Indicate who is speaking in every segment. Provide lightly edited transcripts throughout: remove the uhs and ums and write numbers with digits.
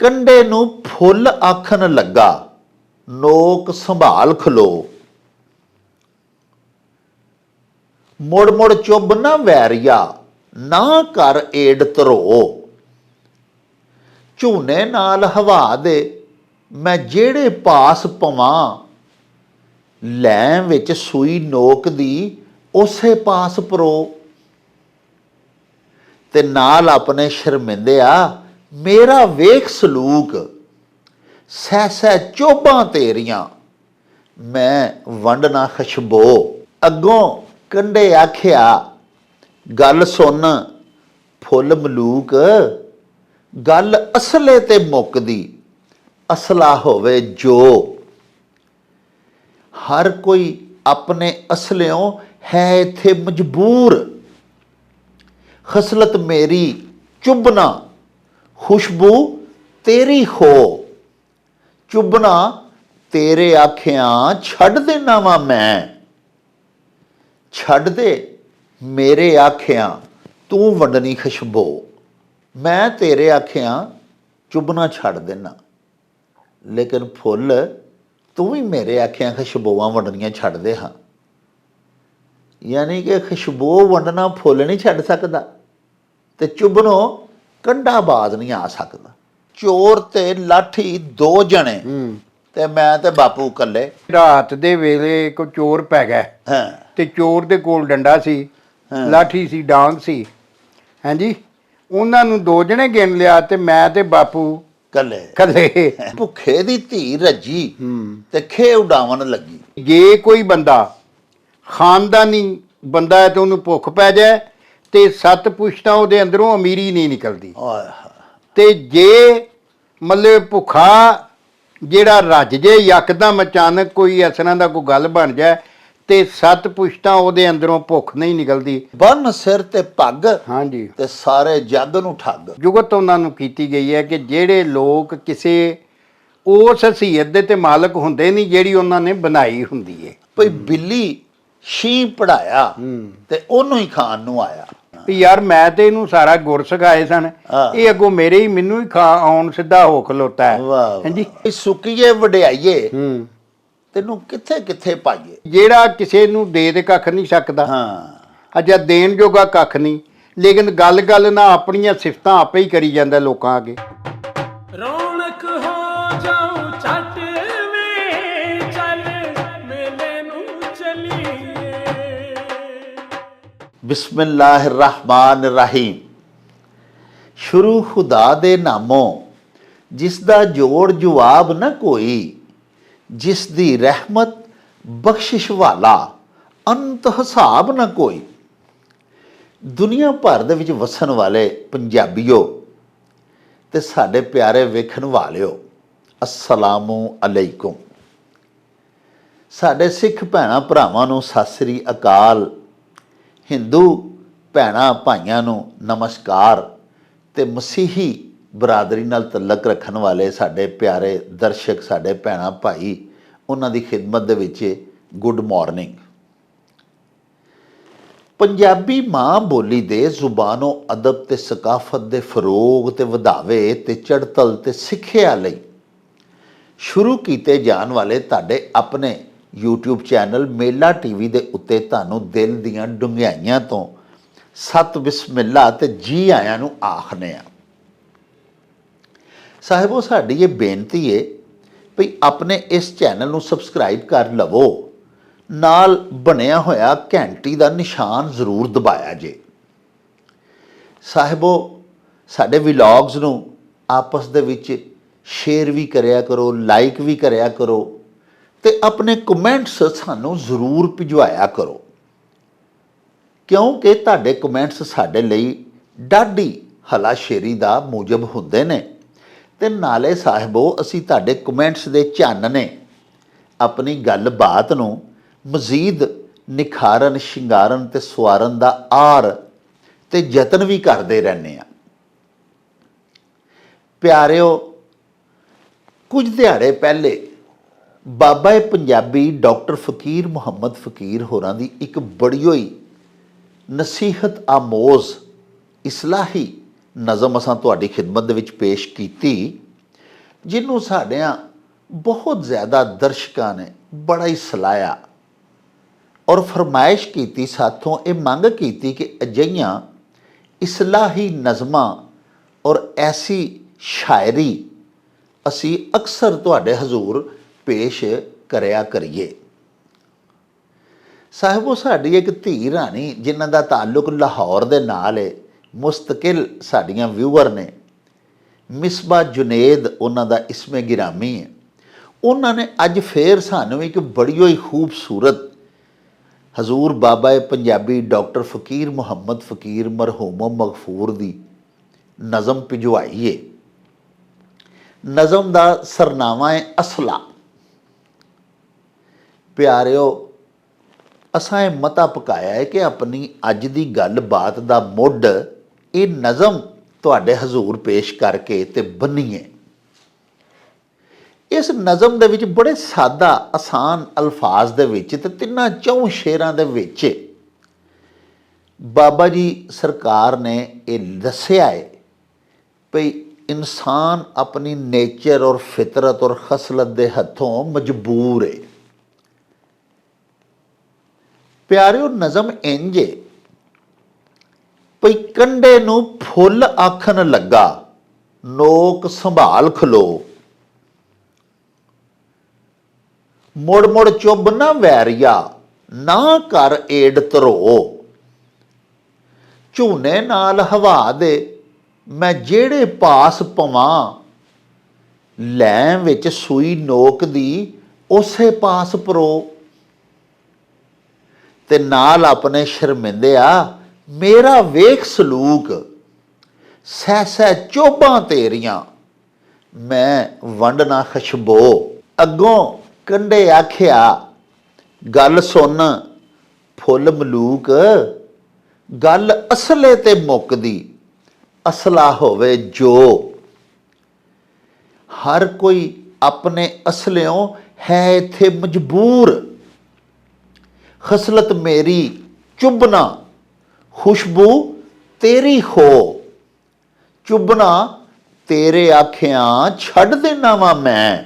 Speaker 1: कंडे नूं फुल आखन लगा, नोक संभाल खलो। मुड़ मुड़ चुभ ना वैरिया, ना कर एड धरो। झूने नाल हवा दे मैं जेड़े पास पवां, लैं विच सूई नोक दी उसे पास परो। ते नाल अपने शर्मिंदिया मेरा वेख सलूक, सह सह चोभां तेरियां मैं वंडना खशबो। अगों कंडे आखिया गल सुन फुल मलूक, गल असले ते मुकदी असला होवे जो। हर कोई अपने असलियों है इत्थे मजबूर। खसलत मेरी चुभना, खुशबू तेरी हो। चुभना तेरे आखियां छड़ देना वा मैं। छड़ दे मेरे आखियां तू वंडनी खुशबू। मैं तेरे आखियां चुभना छड़ देना, लेकिन फुल तू भी मेरे आखियां खुशबूआं वंडनियां छड़ दे। हाँ, यानी कि खुशबू वंडना फुल नहीं छड़ सकता, ते चुभनों कंडाबाज नहीं आ सकता। चोर ते लाठी दो जने, ते मैं ते बापू कल्ले।
Speaker 2: रात दे वेले को चोर पै गया,
Speaker 1: हाँ
Speaker 2: ते चोर दे कोल डंडा सी, लाठी सी, डांग सी। हाँ जी, उन्हां नूं दो जने गिन लिया ते मैं ते बापू
Speaker 1: कल्ले
Speaker 2: कल्ले।
Speaker 1: भुखे दी धी रजी ते खे उडावन लगी।
Speaker 2: जे कोई बंदा खानदानी बंदा है तो उन्होंने भुख पै जाए ते 7 पुश्तां उहदे अंदरों अमीरी नहीं निकलदी।
Speaker 1: आय हाय।
Speaker 2: ते जे मतलब भुखा जेड़ा रज जे यकदम अचानक कोई इस तरह का कोई गल बन जाए ते 7 पुश्तां उहदे अंदरों भुख नहीं निकलदी।
Speaker 1: बन सिर ते पग
Speaker 2: हाँ जी,
Speaker 1: ते सारे जग नूं ठग।
Speaker 2: जुगत उन्हां नूं कीती गई है कि जेड़े लोग किसी उस हसीयत दे ते मालक हुंदे नहीं जेड़ी उन्हां ने बनाई हुंदी है।
Speaker 1: भई बिल्ली शीं पढ़ाया ते ओनू ही खान नूं आया।
Speaker 2: भी यार मैं तो इनू सारा गुर सिखाए सन, ये अगों मेरे ही मैनू ही खा आउण सिद्धा हो खलोता है।
Speaker 1: वाह
Speaker 2: हाँ जी,
Speaker 1: वाह। सुकीए वडियाईए तेनू किथे किथे पाइए।
Speaker 2: जेड़ा किसी नू दे कख नहीं सकदा,
Speaker 1: हाँ
Speaker 2: अजा देण जोगा कख नहीं, लेकिन गल गल ना अपनियां सिफतां आपे ही करी जांदा लोकां अगे।
Speaker 3: रौनक हो जाऊं छट वे चल मेले नू चलिए।
Speaker 1: बिस्मिल्लाहिर्रहमानिर्रहीम। शुरू खुदा दे नामों जिसदा जोड़ जवाब न कोई, जिस दी रहमत बख्शिश वाला अंत हिसाब न कोई। दुनिया भर दे विच वसन वाले पंजाबियो ते साडे प्यारे वेखण वालिओ, अस्सलामु अलैकुम। साडे सिख भैणां भरावां नूं सत श्री अकाल। हिंदू भैणां भाइयां नूं नमस्कार। ते मसीही बरादरी नाल तलक रखण वाले साडे प्यारे दर्शक, साडे भैणां भाई, उन्हां दी खिदमत दे विच गुड मॉर्निंग। पंजाबी माँ बोली दे जुबानो अदब ते सकाफत दे फरोग ते वधावे ते चढ़तल ते सिੱਖਿਆ लई शुरू कीते जाण वाले तुहाडे अपने यूट्यूब चैनल मेला टीवी दे उत्ते तुहानूं दिल दीआं डुंगियाइयां तो सत बिस्मिल्ला ते जी आयां नूं आखने आ। साहिबो, साडी ये बेनती है भी अपने इस चैनल नूं सबसक्राइब कर लवो, नाल बनया होया घंटी दा निशान जरूर दबाया जे। साहिबो, साडे व्लॉग्स नूं आपस दे विच शेयर भी करया करो, लाइक भी करया करो, ते अपने कमेंट्स सानूं जरूर भिजवाया करो, क्योंकि तुहाडे कमेंट्स साडे लई डाढी हलाशेरी दा मूजब हुंदे ने। ते नाले साहिबो, असीं तुहाडे कमेंट्स दे चानने अपनी गलबात नूं मजीद निखारन, शिंगारन ते सवारन दा आर ते यतन भी करते रहने आ। प्यारिओ, कुछ दिहाड़े पहले बाबा पंजाबी डॉक्टर फकीर मुहम्मद फकीर होरां दी एक बड़ी होई नसीहत आमोज इस्लाही नज़म असां तुहाडी खिदमत दे विच पेश कीती ਜਿਹਨੂੰ ਸਾਡਿਆਂ ਬਹੁਤ ਜ਼ਿਆਦਾ ਦਰਸ਼ਕਾਂ ਨੇ ਬੜਾ ਹੀ ਸਲਾਹਿਆ ਔਰ ਫਰਮਾਇਸ਼ ਕੀਤੀ, ਸਾਥੋਂ ਇਹ ਮੰਗ ਕੀਤੀ ਕਿ ਅਜਿਹੀਆਂ ਇਸਲਾਹੀ ਨਜ਼ਮਾਂ ਔਰ ਐਸੀ ਸ਼ਾਇਰੀ ਅਸੀਂ ਅਕਸਰ ਤੁਹਾਡੇ ਹਜ਼ੂਰ ਪੇਸ਼ ਕਰਿਆ ਕਰੀਏ। ਸਾਹਿਬੋ, ਸਾਡੀ ਇੱਕ ਧੀ ਰਾਣੀ ਜਿਨ੍ਹਾਂ ਦਾ ਤਾਲੁਕ ਲਾਹੌਰ ਦੇ ਨਾਲ ਹੈ, ਮੁਸਤਕਿਲ ਸਾਡੀਆਂ ਵਿਊਅਰ ਨੇ, ਮਿਸਬਾ ਜੁਨੇਦ ਉਹਨਾਂ ਦਾ ਇਸਮੇ ਗਿਰਾਮੀ ਹੈ। ਉਹਨਾਂ ਨੇ ਅੱਜ ਫੇਰ ਸਾਨੂੰ ਇੱਕ ਬੜੀ ਹੀ ਖੂਬਸੂਰਤ ਹਜ਼ੂਰ ਬਾਬਾ ਪੰਜਾਬੀ ਡਾਕਟਰ ਫਕੀਰ ਮੁਹੰਮਦ ਫਕੀਰ ਮਰਹੂਮ ਮਗਫੂਰ ਦੀ ਨਜ਼ਮ ਭਿਜਵਾਈ ਹੈ। ਨਜ਼ਮ ਦਾ ਸਰਨਾਮਾ ਹੈ ਅਸਲਾ। ਪਿਆਰਿਓ, ਅਸਾਂ ਇਹ ਮਤਾ ਪਕਾਇਆ ਹੈ ਕਿ ਆਪਣੀ ਅੱਜ ਦੀ ਗੱਲਬਾਤ ਦਾ ਮੁੱਢ ਇਹ ਨਜ਼ਮ ਤੁਹਾਡੇ ਹਜ਼ੂਰ ਪੇਸ਼ ਕਰਕੇ ਤੇ ਬੰਨੀਏ। ਇਸ ਨਜ਼ਮ ਦੇ ਵਿੱਚ ਬੜੇ ਸਾਦਾ ਆਸਾਨ ਅਲਫਾਜ਼ ਦੇ ਵਿੱਚ ਤੇ ਤਿੰਨਾਂ ਚੌਂ ਸ਼ੇਰਾਂ ਦੇ ਵਿੱਚ ਬਾਬਾ ਜੀ ਸਰਕਾਰ ਨੇ ਇਹ ਦੱਸਿਆ ਹੈ ਭਈ ਇਨਸਾਨ ਆਪਣੀ ਨੇਚਰ ਔਰ ਫਿਤਰਤ ਔਰ ਖਸਲਤ ਦੇ ਹੱਥੋਂ ਮਜਬੂਰ ਹੈ। ਪਿਆਰਿਓ, ਨਜ਼ਮ ਇੰਝ ਹੈ ਭਈ ਕੰਡੇ ਨੂੰ ਫੁੱਲ ਆਖਣ ਲੱਗਾ, ਨੋਕ ਸੰਭਾਲ ਖਲੋ, ਮੁੜ ਮੁੜ ਚੁੱਭ ਨਾ ਵੈਰੀਆ, ਨਾ ਕਰ ਏਡ ਧਰੋ, ਝੂਨੇ ਨਾਲ ਹਵਾ ਦੇ ਮੈਂ ਜਿਹੜੇ ਪਾਸ ਪਵਾਂ, ਲੈ ਵਿੱਚ ਸੂਈ ਨੋਕ ਦੀ ਉਸੇ ਪਾਸ ਪਰੋ, ਤੇ ਨਾਲ ਆਪਣੇ ਸ਼ਰਮਿੰਦਿਆ ਮੇਰਾ ਵੇਖ ਸਲੂਕ, ਸਹਿ ਸਹਿ ਚੋਭਾਂ ਤੇਰੀਆਂ ਮੈਂ ਵੰਡ ਨਾ ਖੁਸ਼ਬੋ। ਅੱਗੋਂ ਕੰਡੇ ਆਖਿਆ ਗੱਲ ਸੁਣ ਫੁੱਲ ਮਲੂਕ, ਗੱਲ ਅਸਲੇ ਤੇ ਮੁੱਕਦੀ ਅਸਲਾ ਹੋਵੇ ਜੋ, ਹਰ ਕੋਈ ਆਪਣੇ ਅਸਲਿਓਂ ਹੈ ਇੱਥੇ ਮਜਬੂਰ, ਖਸਲਤ ਮੇਰੀ ਚੁੱਭਣਾ ਖੁਸ਼ਬੂ ਤੇਰੀ ਹੋ, ਚੁੱਭਣਾ ਤੇਰੇ ਆਖਿਆਂ ਛੱਡ ਦੇਣਾ ਵਾ ਮੈਂ,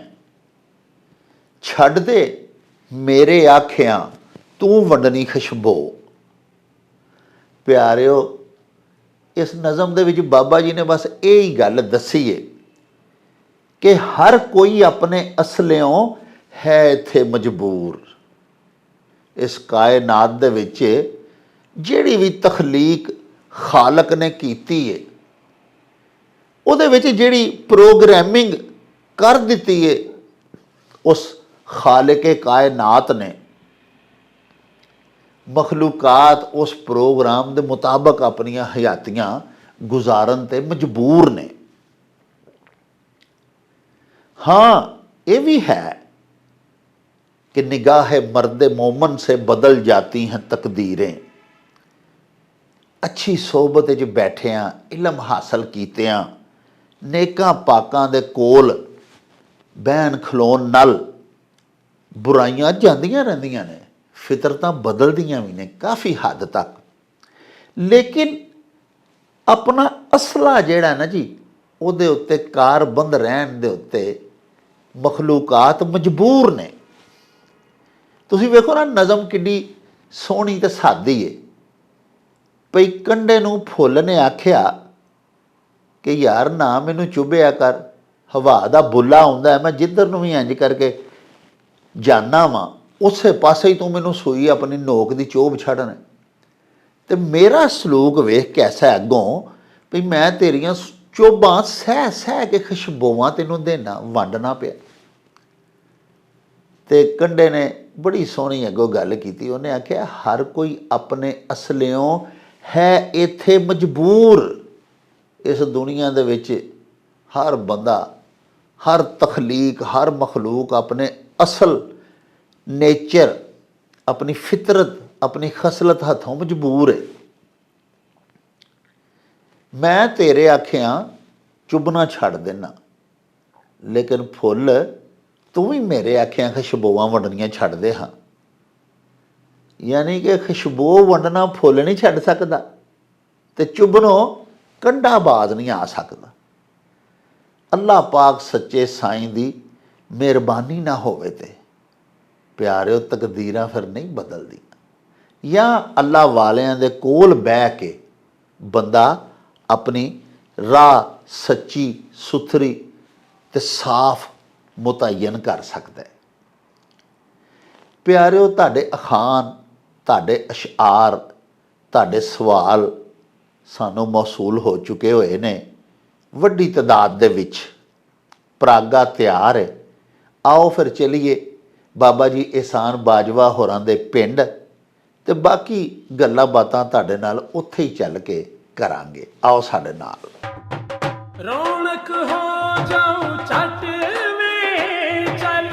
Speaker 1: ਛੱਡ ਦੇ ਮੇਰੇ ਆਖਿਆਂ ਤੂੰ ਵੰਡਣੀ ਖੁਸ਼ਬੂ। ਪਿਆਰਿਓ, ਇਸ ਨਜ਼ਮ ਦੇ ਵਿੱਚ ਬਾਬਾ ਜੀ ਨੇ ਬਸ ਇਹ ਹੀ ਗੱਲ ਦੱਸੀ ਹੈ ਕਿ ਹਰ ਕੋਈ ਆਪਣੇ ਅਸਲਿਓਂ ਹੈ ਇੱਥੇ ਮਜਬੂਰ। ਇਸ ਕਾਇਨਾਤ ਦੇ ਵਿੱਚ ਜਿਹੜੀ ਵੀ ਤਖਲੀਕ ਖਾਲਕ ਨੇ ਕੀਤੀ ਹੈ, ਉਹਦੇ ਵਿੱਚ ਜਿਹੜੀ ਪ੍ਰੋਗਰਾਮਿੰਗ ਕਰ ਦਿੱਤੀ ਹੈ ਉਸ ਖਾਲਿਕ ਕਾਇਨਾਤ ਨੇ, ਮਖਲੂਕਾਤ ਉਸ ਪ੍ਰੋਗਰਾਮ ਦੇ ਮੁਤਾਬਕ ਆਪਣੀਆਂ ਹਯਾਤੀਆਂ ਗੁਜ਼ਾਰਨ ਤੇ ਮਜਬੂਰ ਨੇ। ਹਾਂ, ਇਹ ਵੀ ਹੈ कि निगाह मर्द मोमन से बदल जाती हैं तकदीरें, अच्छी सोहबत च बैठिया इलम हासिल कीतिया नेकां पाकां दे कोल बहन खलोन नाल बुराइयां जांदियां रहिंदियां ने, फितरतां बदलदियां भी ने काफ़ी हद तक, लेकिन अपना असला जिहड़ा ना जी उहदे उत्ते कारबंद रहन दे उत्ते मखलूकात मजबूर ने। ਤੁਸੀਂ ਵੇਖੋ ਨਾ ਨਜ਼ਮ ਕਿੱਡੀ ਸੋਹਣੀ ਤੇ ਸਾਦੀ ਹੈ ਭਈ ਕੰਡੇ ਨੂੰ ਫੁੱਲ ਨੇ ਆਖਿਆ ਕਿ ਯਾਰ ਨਾ ਮੈਨੂੰ ਚੁੱਭਿਆ ਕਰ, ਹਵਾ ਦਾ ਬੁੱਲਾ ਆਉਂਦਾ ਮੈਂ ਜਿੱਧਰ ਨੂੰ ਵੀ ਇੰਜ ਕਰਕੇ ਜਾਨਾ ਵਾਂ ਉਸੇ ਪਾਸੇ ਹੀ ਤੂੰ ਮੈਨੂੰ ਸੂਈ ਆਪਣੀ ਨੋਕ ਦੀ ਚੋਭ ਛੱਡਣਾ, ਤੇ ਮੇਰਾ ਸਲੂਕ ਵੇਖ ਕੈਸਾ ਅੱਗੋਂ ਭਈ ਮੈਂ ਤੇਰੀਆਂ ਚੋਭਾਂ ਸਹਿ ਸਹਿ ਕੇ ਖੁਸ਼ਬੂਆਂ ਤੈਨੂੰ ਦੇਣਾ ਵੰਡਣਾ ਪਿਆ। ਤੇ ਕੰਡੇ ਨੇ ਬੜੀ ਸੋਹਣੀ ਅੱਗੋਂ ਗੱਲ ਕੀਤੀ, ਉਹਨੇ ਆਖਿਆ ਹਰ ਕੋਈ ਆਪਣੇ ਅਸਲਿਓਂ ਹੈ ਇੱਥੇ ਮਜਬੂਰ। ਇਸ ਦੁਨੀਆ ਦੇ ਵਿੱਚ ਹਰ ਬੰਦਾ, ਹਰ ਤਖਲੀਕ, ਹਰ ਮਖਲੂਕ ਆਪਣੇ ਅਸਲ ਨੇਚਰ, ਆਪਣੀ ਫਿਤਰਤ, ਆਪਣੀ ਖਸਲਤ ਹੱਥੋਂ ਮਜਬੂਰ ਹੈ। ਮੈਂ ਤੇਰੇ ਆਖਿਆਂ ਚੁੱਭਣਾ ਛੱਡ ਦੇਣਾ, ਲੇਕਿਨ ਫੁੱਲ ਤੂੰ ਵੀ ਮੇਰੇ ਆਖਿਆਂ ਖੁਸ਼ਬੂਆਂ ਵੰਡਣੀਆਂ ਛੱਡ ਦੇ ਹਾਂ। ਯਾਨੀ ਕਿ ਖੁਸ਼ਬੂ ਵੰਡਣਾ ਫੁੱਲ ਨਹੀਂ ਛੱਡ ਸਕਦਾ ਤੇ ਚੁੱਭਣੋਂ ਕੰਡਾ ਬਾਜ਼ ਨਹੀਂ ਆ ਸਕਦਾ। ਅੱਲਾਹ ਪਾਕ ਸੱਚੇ ਸਾਈਂ ਦੀ ਮਿਹਰਬਾਨੀ ਨਾ ਹੋਵੇ ਤੇ ਪਿਆਰਿਓ ਤਕਦੀਰਾਂ ਫਿਰ ਨਹੀਂ ਬਦਲਦੀਆਂ। ਜਾਂ ਅੱਲਾਹ ਵਾਲਿਆਂ ਦੇ ਕੋਲ ਬਹਿ ਕੇ ਬੰਦਾ ਆਪਣੀ ਰਾਹ ਸੱਚੀ ਸੁਥਰੀ ਤੇ ਸਾਫ਼ ਮੁਤਅੱਯਨ ਕਰ ਸਕਦਾ ਹੈ। ਪਿਆਰਿਓ ਤੁਹਾਡੇ ਅਖਾਣ, ਤੁਹਾਡੇ ਅਸ਼ਆਰ, ਤੁਹਾਡੇ ਸਵਾਲ ਸਾਨੂੰ ਮੌਸੂਲ ਹੋ ਚੁੱਕੇ ਹੋਏ ਨੇ ਵੱਡੀ ਤਾਦਾਦ ਦੇ ਵਿੱਚ। ਪਰਾਗਾ ਤਿਆਰ ਹੈ, ਆਓ ਫਿਰ ਚਲੀਏ ਬਾਬਾ ਜੀ ਇਹਸਾਨ ਬਾਜਵਾ ਹੋਰਾਂ ਦੇ ਪਿੰਡ, ਤੇ ਬਾਕੀ ਗੱਲਾਂ ਬਾਤਾਂ ਤੁਹਾਡੇ ਨਾਲ ਉੱਥੇ ਹੀ ਚੱਲ ਕੇ ਕਰਾਂਗੇ। ਆਓ ਸਾਡੇ ਨਾਲ।
Speaker 3: ਰੌਣਕ ਹੋ ਜਾਊ ਛੱਟ ਵੇ ਚੱਲ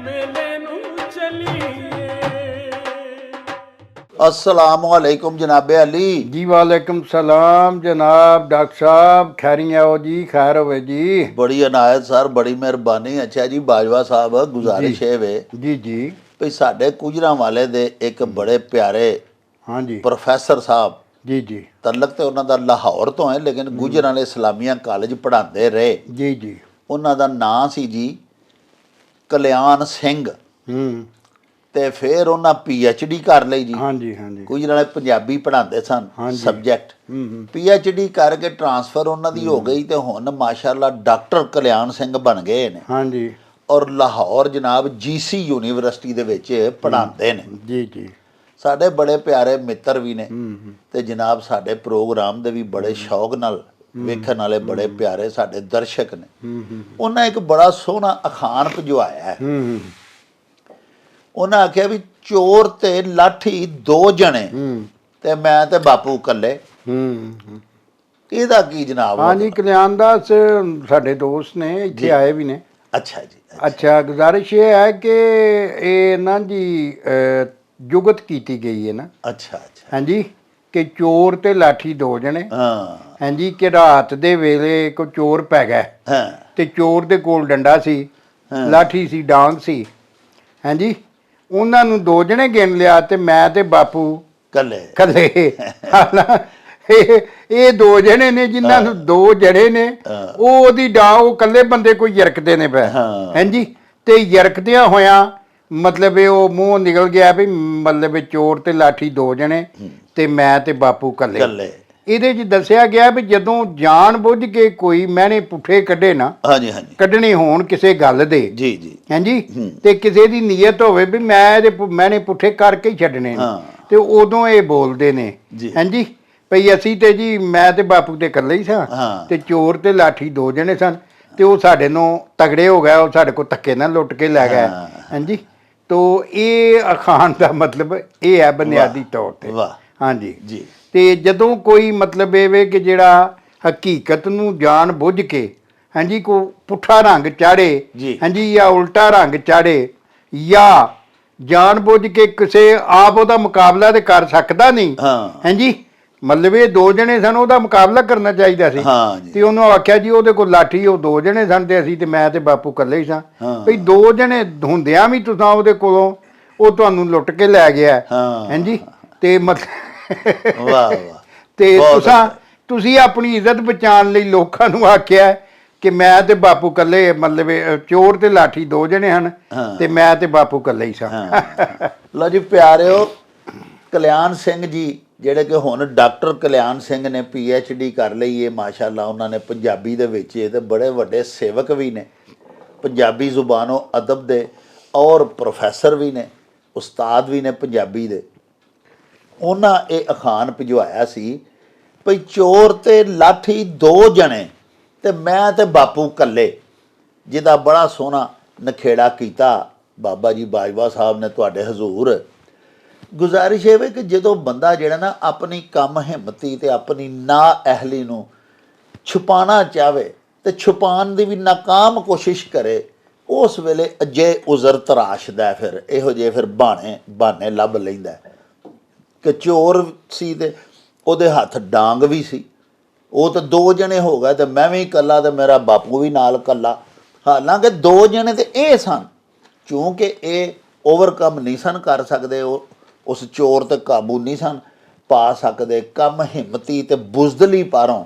Speaker 3: ਮੇਲੇ ਨੂੰ ਚਲੀਏ।
Speaker 1: अस्सलामु अलैकुम जनाबे अली।
Speaker 2: जी वालेकुम सलाम जनाब डॉक्टर साहब, खैरियत हो जी? खैर होवे जी।
Speaker 1: बड़ी अनायत सर, बड़ी मेहरबानी। अच्छा जी बाजवा साहब, गुजारिश है वे
Speaker 2: जी जी
Speaker 1: भी साडे गुजरां वाले दे एक बड़े प्यारे
Speaker 2: हाँ जी
Speaker 1: प्रोफैसर साहब,
Speaker 2: जी जी
Speaker 1: तलक तो उन्हां दा लाहौर तो है लेकिन गुजरां वाले इस्लामिया कॉलेज पढ़ाते रहे।
Speaker 2: जी जी
Speaker 1: उन्हां दा नां सी जी कल्याण सिंह, ਤੇ ਫਿਰ ਉਹਨਾਂ PhD ਕਰ ਲਈ ਜੀ।
Speaker 2: ਹਾਂਜੀ ਹਾਂਜੀ
Speaker 1: ਕੁਝ ਨਾਲੇ ਪੰਜਾਬੀ ਪੜ੍ਹਾਉਂਦੇ ਸਨ
Speaker 2: ਹਾਂਜੀ।
Speaker 1: ਸਬਜੈਕਟ। PhD ਕਰਕੇ ਟਰਾਂਸਫਰ ਉਹਨਾਂ ਦੀ ਹੋ ਗਈ ਤੇ ਹੁਣ ਮਾਸ਼ਾਅੱਲਾ ਡਾਕਟਰ ਕਲਿਆਣ ਸਿੰਘ ਬਣ ਗਏ ਨੇ
Speaker 2: ਹਾਂਜੀ
Speaker 1: ਔਰ ਲਾਹੌਰ ਜਨਾਬ GC ਯੂਨੀਵਰਸਿਟੀ ਦੇ ਵਿੱਚ ਪੜ੍ਹਾਉਂਦੇ ਨੇ।
Speaker 2: ਜੀ ਜੀ
Speaker 1: ਸਾਡੇ ਬੜੇ ਪਿਆਰੇ ਮਿੱਤਰ ਵੀ ਨੇ ਤੇ ਜਨਾਬ ਸਾਡੇ ਪ੍ਰੋਗਰਾਮ ਦੇ ਵੀ ਬੜੇ ਸ਼ੌਕ ਨਾਲ ਵੇਖਣ ਵਾਲੇ ਬੜੇ ਪਿਆਰੇ ਸਾਡੇ ਦਰਸ਼ਕ ਨੇ। ਉਹਨਾਂ ਇੱਕ ਬੜਾ ਸੋਹਣਾ ਅਖਾਣ ਭਜਵਾਇਆ ਹੈ। ਉਹਨਾਂ ਆਖਿਆ ਵੀ ਚੋਰ ਤੇ ਲਾਠੀ ਦੋ ਜਣੇ ਤੇ ਮੈਂ ਤੇ ਬਾਪੂ ਇਕੱਲੇ। ਇਹਦਾ ਕੀ ਜਨਾਬ?
Speaker 2: हाँ जी कल्याण दास साढ़े दोस्त ने इतने आए भी ने।
Speaker 1: ਅੱਛਾ ਜੀ।
Speaker 2: अच्छा गुजारिश ये है कि ये ना जी जुगत की गई है ना।
Speaker 1: ਅੱਛਾ ਅੱਛਾ।
Speaker 2: हाँ जी कि चोर ते लाठी दो जने।
Speaker 1: ਹਾਂ
Speaker 2: हाँ जी कि रात दे वेले को चोर पै गया
Speaker 1: ਹਾਂ
Speaker 2: ते चोर दे कोल डंडा सी, लाठी सी, डांग सी। हाँ जी ਉਹਨਾਂ ਨੂੰ ਦੋ ਜਣੇ ਗਿਣ ਲਿਆ ਤੇ ਮੈਂ ਤੇ ਬਾਪੂ
Speaker 1: ਇਕੱਲੇ।
Speaker 2: ਕੱਲੇ। ਇਹ ਦੋ ਜਣੇ ਨੇ ਜਿਨ੍ਹਾਂ ਨੂੰ ਦੋ ਜਣੇ ਨੇ ਉਹ ਉਹਦੀ ਉਹ ਕੱਲੇ ਬੰਦੇ ਕੋਈ ਯਰਕਦੇ ਨੇ ਪਏ। ਹਾਂਜੀ ਤੇ ਯਰਕਦਿਆਂ ਹੋਇਆਂ ਮਤਲਬ ਇਹ ਉਹ ਮੂੰਹ ਨਿਕਲ ਗਿਆ ਵੀ ਮਤਲਬ ਚੋਰ ਤੇ ਲਾਠੀ ਦੋ ਜਣੇ ਤੇ ਮੈਂ ਤੇ ਬਾਪੂ ਕੱਲੇ। ਇਹਦੇ 'ਚ ਦੱਸਿਆ ਗਿਆ ਵੀ ਜਦੋਂ ਜਾਣ ਬੁੱਝ ਕੇ ਕੋਈ ਮੈਨੇ ਪੁੱਠੇ ਕੱਢੇ ਨਾ,
Speaker 1: ਹਾਂਜੀ ਹਾਂਜੀ,
Speaker 2: ਕੱਢਣੇ ਹੋਣ ਕਿਸੇ ਗੱਲ ਦੇ,
Speaker 1: ਜੀ ਜੀ,
Speaker 2: ਹਾਂਜੀ, ਤੇ ਕਿਸੇ ਦੀ ਨੀਅਤ ਹੋਵੇ ਵੀ ਮੈਂ ਇਹਦੇ ਮੈਨੇ ਪੁੱਠੇ ਕਰਕੇ ਹੀ ਛੱਡਣੇ ਨੇ ਤੇ ਉਦੋਂ ਇਹ ਬੋਲਦੇ ਨੇ। ਹਾਂਜੀ ਭਈ ਅਸੀਂ ਤੇ ਜੀ ਮੈਂ ਤੇ ਬਾਪੂ ਤੇ ਇਕੱਲੇ ਹੀ ਸਾਂ ਤੇ ਚੋਰ ਤੇ ਲਾਠੀ ਦੋ ਜਣੇ ਸਨ ਤੇ ਉਹ ਸਾਡੇ ਨੂੰ ਤਗੜੇ ਹੋ ਗਿਆ, ਉਹ ਸਾਡੇ ਕੋਲ ਧੱਕੇ ਨਾਲ ਲੁੱਟ ਕੇ ਲੈ ਗਿਆ। ਹਾਂਜੀ ਤੋ ਇਹ ਅਖਾਣ ਦਾ ਮਤਲਬ ਇਹ ਹੈ ਬੁਨਿਆਦੀ ਤੌਰ ਤੇ। ਹਾਂਜੀ ਜੀ। ਤੇ ਜਦੋਂ ਕੋਈ ਮਤਲਬ ਇਹ ਵੇ ਕਿ ਜਿਹੜਾ ਹਕੀਕਤ ਨੂੰ ਜਾਣ ਬੁੱਝ ਕੇ ਹਾਂਜੀ ਕੋ ਪੁੱਠਾ ਰੰਗ ਚਾੜੇ, ਹਾਂਜੀ, ਜਾਂ ਉਲਟਾ ਰੰਗ ਚਾੜੇ ਜਾਂ ਜਾਣ ਬੁੱਝ ਕੇ ਕਿਸੇ ਆਪ ਉਹਦਾ ਮੁਕਾਬਲਾ ਤੇ ਕਰ ਸਕਦਾ ਨਹੀਂ, ਹਾਂਜੀ, ਮਤਲਬ ਇਹ ਦੋ ਜਣੇ ਸਨ ਉਹਦਾ ਮੁਕਾਬਲਾ ਕਰਨਾ ਚਾਹੀਦਾ ਸੀ ਤੇ ਉਹਨੂੰ ਆਖਿਆ ਜੀ ਉਹਦੇ ਕੋਲ ਲਾਠੀ ਉਹ ਦੋ ਜਣੇ ਸਨ ਤੇ ਅਸੀਂ ਤੇ ਮੈਂ ਤੇ ਬਾਪੂ ਇਕੱਲੇ ਹੀ ਸਾਂ। ਭਈ ਦੋ ਜਣੇ ਹੁੰਦਿਆਂ ਵੀ ਤੁਸੀਂ ਉਹਦੇ ਕੋਲੋਂ ਉਹ ਤੁਹਾਨੂੰ ਲੁੱਟ ਕੇ ਲੈ ਗਿਆ। ਹਾਂਜੀ ਤੇ ਮਤਲਬ
Speaker 1: ਵਾਹ ਵਾਹ
Speaker 2: ਤੇ ਤੁਸੀਂ ਆਪਣੀ ਇੱਜ਼ਤ ਬਚਾਉਣ ਲਈ ਲੋਕਾਂ ਨੂੰ ਆਖਿਆ ਕਿ ਮੈਂ ਤੇ ਬਾਪੂ ਇਕੱਲੇ, ਮਤਲਬ ਚੋਰ ਤੇ ਲਾਠੀ ਦੋ ਜਣੇ ਹਨ ਤੇ ਮੈਂ ਤੇ ਬਾਪੂ ਇਕੱਲੇ ਹੀ ਸਾਂ।
Speaker 1: ਲਓ ਜੀ ਪਿਆਰਿਓ, ਕਲਿਆਣ ਸਿੰਘ ਜੀ ਜਿਹੜੇ ਕਿ ਹੁਣ ਡਾਕਟਰ ਕਲਿਆਣ ਸਿੰਘ ਨੇ PhD ਕਰ ਲਈ ਹੈ ਮਾਸ਼ਾਅੱਲਾ। ਉਹਨਾਂ ਨੇ ਪੰਜਾਬੀ ਦੇ ਵਿੱਚ ਤੇ ਬੜੇ ਵੱਡੇ ਸੇਵਕ ਵੀ ਨੇ, ਪੰਜਾਬੀ ਜ਼ੁਬਾਨੋਂ ਅਦਬ ਦੇ ਔਰ ਪ੍ਰੋਫੈਸਰ ਵੀ ਨੇ, ਉਸਤਾਦ ਵੀ ਨੇ ਪੰਜਾਬੀ ਦੇ। ਉਹਨਾਂ ਇਹ ਅਖਾਣ ਭਿਜਵਾਇਆ ਸੀ ਭਈ ਚੋਰ ਤੇ ਲਾਠੀ ਦੋ ਜਣੇ ਤੇ ਮੈਂ ਤੇ ਬਾਪੂ ਇਕੱਲੇ, ਜਿਹਦਾ ਬੜਾ ਸੋਹਣਾ ਨਖੇੜਾ ਕੀਤਾ ਬਾਬਾ ਜੀ ਬਾਜਵਾ ਸਾਹਿਬ ਨੇ ਤੁਹਾਡੇ ਹਜ਼ੂਰ। ਗੁਜ਼ਾਰਿਸ਼ ਇਹ ਵੇ ਕਿ ਜਦੋਂ ਬੰਦਾ ਜਿਹੜਾ ਨਾ ਆਪਣੀ ਕੰਮ ਹਿੰਮਤੀ ਤੇ ਆਪਣੀ ਨਾ ਅਹਿਲੀ ਨੂੰ ਛੁਪਾਉਣਾ ਚਾਹਵੇ ਤੇ ਛੁਪਾਉਣ ਦੀ ਵੀ ਨਾਕਾਮ ਕੋਸ਼ਿਸ਼ ਕਰੇ, ਉਸ ਵੇਲੇ ਅਜੇ ਉਜ਼ਰ ਤਰਾਸ਼ਦਾ, ਫਿਰ ਇਹੋ ਜਿਹੇ ਫਿਰ ਬਹਾਨੇ ਲੱਭ ਲੈਂਦਾ ਕਿ ਚੋਰ ਸੀ ਤੇ ਉਹਦੇ ਹੱਥ ਡਾਂਗ ਵੀ ਸੀ, ਉਹ ਤਾਂ ਦੋ ਜਣੇ ਹੋ ਗਏ ਤੇ ਮੈਂ ਵੀ ਇਕੱਲਾ ਤੇ ਮੇਰਾ ਬਾਪੂ ਵੀ ਨਾਲ ਇਕੱਲਾ। ਹਾਲਾਂਕਿ ਦੋ ਜਣੇ ਤੇ ਇਹ ਸਨ, ਕਿਉਂਕਿ ਇਹ ਓਵਰਕਮ ਨਹੀਂ ਸਨ ਕਰ ਸਕਦੇ, ਉਹ ਉਸ ਚੋਰ ਤੇ ਕਾਬੂ ਨਹੀਂ ਸਨ ਪਾ ਸਕਦੇ, ਕੰਮ ਹਿੰਮਤੀ ਤੇ ਬੁਜ਼ਦਲੀ ਪਾਰੋਂ।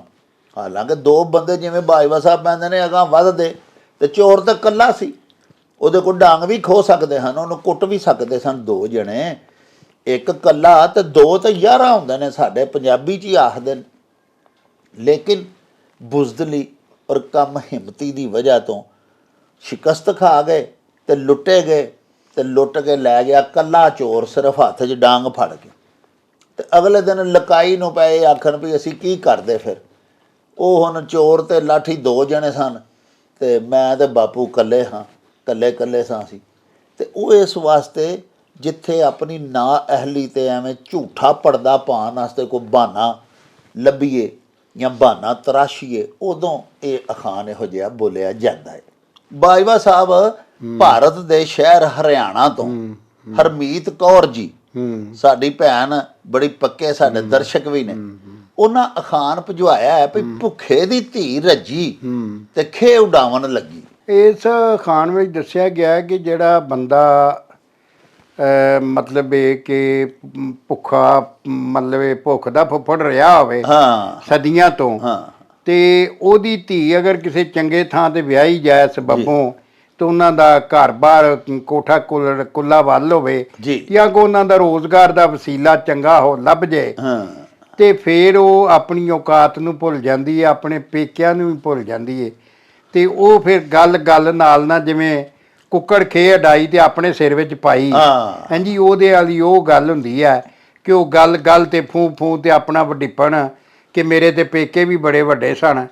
Speaker 1: ਹਾਲਾਂਕਿ ਦੋ ਬੰਦੇ ਜਿਵੇਂ ਬਾਜਵਾ ਸਾਹਿਬ ਕਹਿੰਦੇ ਨੇ ਅਗਾਂਹ ਵੱਧਦੇ, ਤੇ ਚੋਰ ਤਾਂ ਇਕੱਲਾ ਸੀ, ਉਹਦੇ ਕੋਲ ਡਾਂਗ ਵੀ ਖੋ ਸਕਦੇ ਹਨ, ਉਹਨੂੰ ਕੁੱਟ ਵੀ ਸਕਦੇ ਸਨ ਦੋ ਜਣੇ। ਇੱਕ ਇਕੱਲਾ ਤੇ ਦੋ ਤਾਂ 11 ਹੁੰਦੇ ਨੇ, ਸਾਡੇ ਪੰਜਾਬੀ 'ਚ ਹੀ ਆਖਦੇ ਨੇ। ਲੇਕਿਨ ਬੁਜ਼ਦਲੀ ਔਰ ਕਮ ਹਿੰਮਤੀ ਦੀ ਵਜ੍ਹਾ ਤੋਂ ਸ਼ਿਕਸਤ ਖਾ ਗਏ ਤੇ ਲੁੱਟੇ ਗਏ, ਤੇ ਲੁੱਟ ਕੇ ਲੈ ਗਿਆ ਇਕੱਲਾ ਚੋਰ, ਸਿਰਫ ਹੱਥ 'ਚ ਡਾਂਗ ਫੜ ਕੇ। ਤੇ ਅਗਲੇ ਦਿਨ ਲਕਾਈ ਨੂੰ ਪਏ ਆਖਣ ਵੀ ਅਸੀਂ ਕੀ ਕਰਦੇ ਫਿਰ। ਉਹ ਹੁਣ ਚੋਰ ਤੇ ਲਾਠੀ ਦੋ ਜਣੇ ਸਨ, ਤੇ ਮੈਂ ਤੇ ਬਾਪੂ ਇਕੱਲੇ ਹਾਂ, ਇਕੱਲੇ ਸਾਂ ਅਸੀਂ। ਤੇ ਉਹ ਇਸ ਵਾਸਤੇ ਜਿੱਥੇ ਆਪਣੀ ਨਾ ਅਹਿਲੀ ਤੇ ਐਵੇਂ ਝੂਠਾ ਪਰਦਾ ਪਾਉਣ ਵਾਸਤੇ ਕੋਈ ਬਹਾਨਾ ਲੱਭੀਏ ਜਾਂ ਬਹਾਨਾ ਤਰਾਸ਼ੀਏ, ਉਦੋਂ ਇਹ ਅਖਾਣ ਇਹੋ ਜਿਹਾ ਬੋਲਿਆ ਜਾਂਦਾ ਹੈ। ਬਾਜਵਾ ਸਾਹਿਬ ਭਾਰਤ ਦੇ ਸ਼ਹਿਰ ਹਰਿਆਣਾ ਤੋਂ ਹਰਮੀਤ ਕੌਰ ਜੀ, ਸਾਡੀ ਭੈਣ, ਬੜੀ ਪੱਕੇ ਸਾਡੇ ਦਰਸ਼ਕ ਵੀ ਨੇ, ਉਹਨਾਂ ਅਖਾਣ ਭਜਵਾਇਆ ਹੈ ਵੀ ਭੁੱਖੇ ਦੀ ਧੀ ਰੱਜੀ ਤੇ ਖੇ ਉਡਾਵਣ ਲੱਗੀ।
Speaker 2: ਇਸ ਅਖਾਣ ਵਿੱਚ ਦੱਸਿਆ ਗਿਆ ਕਿ ਜਿਹੜਾ ਬੰਦਾ ਮਤਲਬ ਇਹ ਕਿ ਭੁੱਖਾ, ਮਤਲਬ ਇਹ ਭੁੱਖ ਦਾ ਫੁੱਫੜ ਰਿਹਾ ਹੋਵੇ ਸਦੀਆਂ ਤੋਂ, ਤੇ ਉਹਦੀ ਧੀ ਅਗਰ ਕਿਸੇ ਚੰਗੇ ਥਾਂ ਤੇ ਵਿਆਹੀ ਜਾਏ ਸਬੱਬੋਂ, ਤੇ ਉਹਨਾਂ ਦਾ ਘਰ-ਬਾਰ ਕੋਠਾ ਕੁੱਲਾ ਵੱਲ ਹੋਵੇ, ਜਾਂ ਕੋ ਉਹਨਾਂ ਦਾ ਰੋਜ਼ਗਾਰ ਦਾ ਵਸੀਲਾ ਚੰਗਾ ਹੋ ਲੱਭ ਜਾਏ, ਤੇ ਫਿਰ ਉਹ ਆਪਣੀ ਔਕਾਤ ਨੂੰ ਭੁੱਲ ਜਾਂਦੀ ਹੈ, ਆਪਣੇ ਪੇਕਿਆਂ ਨੂੰ ਵੀ ਭੁੱਲ ਜਾਂਦੀ ਹੈ। ਤੇ ਉਹ ਫਿਰ ਗੱਲ ਨਾਲ ਨਾ, ਜਿਵੇਂ ਕੁੱਕੜ ਖੇ ਅਡਾਈ ਤੇ ਆਪਣੇ ਸਿਰ ਵਿੱਚ ਪਾਈ, ਹਾਂਜੀ, ਉਹਦੇ ਵਾਲੀ ਉਹ ਗੱਲ ਹੁੰਦੀ ਹੈ ਕਿ ਉਹ ਗੱਲ ਤੇ ਫੂੰ ਤੇ ਆਪਣਾ ਵੱਡੀਪਣ, ਕਿ ਮੇਰੇ ਤੇ ਪੇਕੇ ਵੀ ਬੜੇ ਵੱਡੇ ਸਨ,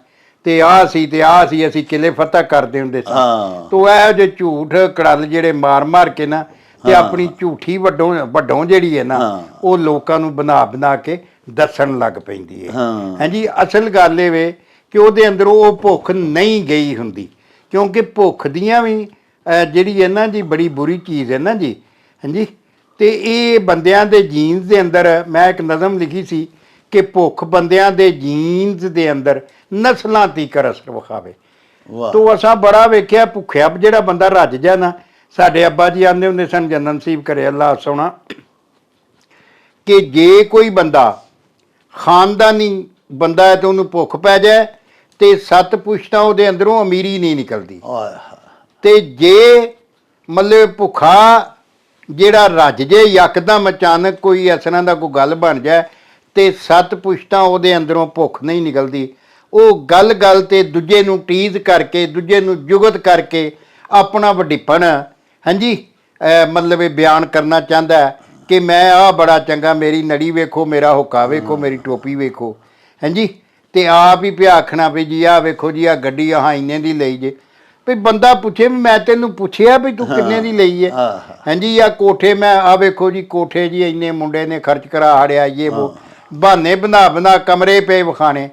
Speaker 2: ਤੇ ਆਹ ਸੀ ਤੇ ਆਹ ਸੀ, ਅਸੀਂ ਕਿਲੇ ਫਤਿਹ ਕਰਦੇ ਹੁੰਦੇ ਸਾਂ। ਤੋ ਇਹੋ ਜਿਹੇ ਝੂਠ ਕੜਲ ਜਿਹੜੇ ਮਾਰ ਕੇ ਨਾ, ਤੇ ਆਪਣੀ ਝੂਠੀ ਵੱਡੋਂ ਜਿਹੜੀ ਹੈ ਨਾ, ਉਹ ਲੋਕਾਂ ਨੂੰ ਬਣਾ ਕੇ ਦੱਸਣ ਲੱਗ ਪੈਂਦੀ ਹੈ। ਹਾਂਜੀ, ਅਸਲ ਗੱਲ ਇਹ ਵੇ ਕਿ ਉਹਦੇ ਅੰਦਰੋਂ ਉਹ ਭੁੱਖ ਨਹੀਂ ਗਈ ਹੁੰਦੀ, ਕਿਉਂਕਿ ਭੁੱਖ ਦੀਆਂ ਵੀ ਜਿਹੜੀ ਹੈ ਨਾ ਜੀ, ਬੜੀ ਬੁਰੀ ਚੀਜ਼ ਹੈ ਨਾ ਜੀ। ਹਾਂਜੀ, ਤੇ ਇਹ ਬੰਦਿਆਂ ਦੇ ਜੀਨਸ ਦੇ ਅੰਦਰ, ਮੈਂ ਇੱਕ ਨਜ਼ਮ ਲਿਖੀ ਸੀ ਕਿ ਭੁੱਖ ਬੰਦਿਆਂ ਦੇ ਜੀਨਸ ਦੇ ਅੰਦਰ ਨਸਲਾਂ ਤੀਕਰ ਅਸਰ ਵਿਖਾਵੇ। ਤੋ ਅਸਾਂ ਬੜਾ ਵੇਖਿਆ ਭੁੱਖਿਆ ਜਿਹੜਾ ਬੰਦਾ ਰੱਜ ਜਾ ਨਾ, ਸਾਡੇ ਅੱਬਾ ਜੀ ਆਉਂਦੇ ਹੁੰਦੇ ਸਨ, ਜਨਮ ਨਸੀਬ ਕਰੇ ਅੱਲਾ ਸੋਹਣਾ, ਕਿ ਜੇ ਕੋਈ ਬੰਦਾ ਖਾਨਦਾਨੀ ਬੰਦਾ ਹੈ ਤੇ ਉਹਨੂੰ ਭੁੱਖ ਪੈ ਜਾਏ ਤੇ 7 ਪੁਸ਼ਤਾਂ ਉਹਦੇ ਅੰਦਰੋਂ ਅਮੀਰੀ ਨਹੀਂ ਨਿਕਲਦੀ। ਤੇ ਜੇ ਮਤਲਬ ਭੁੱਖਾ ਜਿਹੜਾ ਰੱਜ ਜੇ ਯਕਦਮ ਅਚਾਨਕ ਕੋਈ ਇਸ ਤਰ੍ਹਾਂ ਦਾ ਕੋਈ ਗੱਲ ਬਣ ਜਾਏ ਤੇ 7 ਪੁਸ਼ਤਾਂ ਉਹਦੇ ਅੰਦਰੋਂ ਭੁੱਖ ਨਹੀਂ ਨਿਕਲਦੀ। ਉਹ ਗੱਲ ਤੇ ਦੂਜੇ ਨੂੰ ਟੀਜ਼ ਕਰਕੇ, ਦੂਜੇ ਨੂੰ ਜੁਗਤ ਕਰਕੇ ਆਪਣਾ ਵੱਡੀਪਣ, ਹਾਂਜੀ, ਮਤਲਬ ਇਹ ਬਿਆਨ ਕਰਨਾ ਚਾਹੁੰਦਾ ਹੈ ਕਿ ਮੈਂ ਆਹ ਬੜਾ ਚੰਗਾ, ਮੇਰੀ ਨੜੀ ਵੇਖੋ, ਮੇਰਾ ਹੁੱਕਾ ਵੇਖੋ, ਮੇਰੀ ਟੋਪੀ ਵੇਖੋ, ਹਾਂਜੀ, ਤੇ ਆਪ ਹੀ ਪਿਆ ਆਖਣਾ ਵੀ ਜੀ ਆਹ ਵੇਖੋ ਜੀ, ਆਹ ਗੱਡੀ ਆਹ ਇੰਨੇ ਦੀ ਲਈ ਜੇ। ਵੀ ਬੰਦਾ ਪੁੱਛੇ, ਮੈਂ ਤੈਨੂੰ ਪੁੱਛਿਆ ਵੀ ਤੂੰ ਕਿੰਨੇ ਦੀ ਲਈ ਹੈ? ਹਾਂਜੀ, ਆਹ ਕੋਠੇ, ਮੈਂ ਆਹ ਵੇਖੋ ਜੀ ਕੋਠੇ ਜੀ ਇੰਨੇ ਮੁੰਡੇ ਨੇ ਖਰਚ ਕਰਾ ਹੜਿਆ, ਇਹ ਉਹ ਬਹਾਨੇ ਬਣਾ ਕਮਰੇ ਪਏ ਵਿਖਾਣੇ।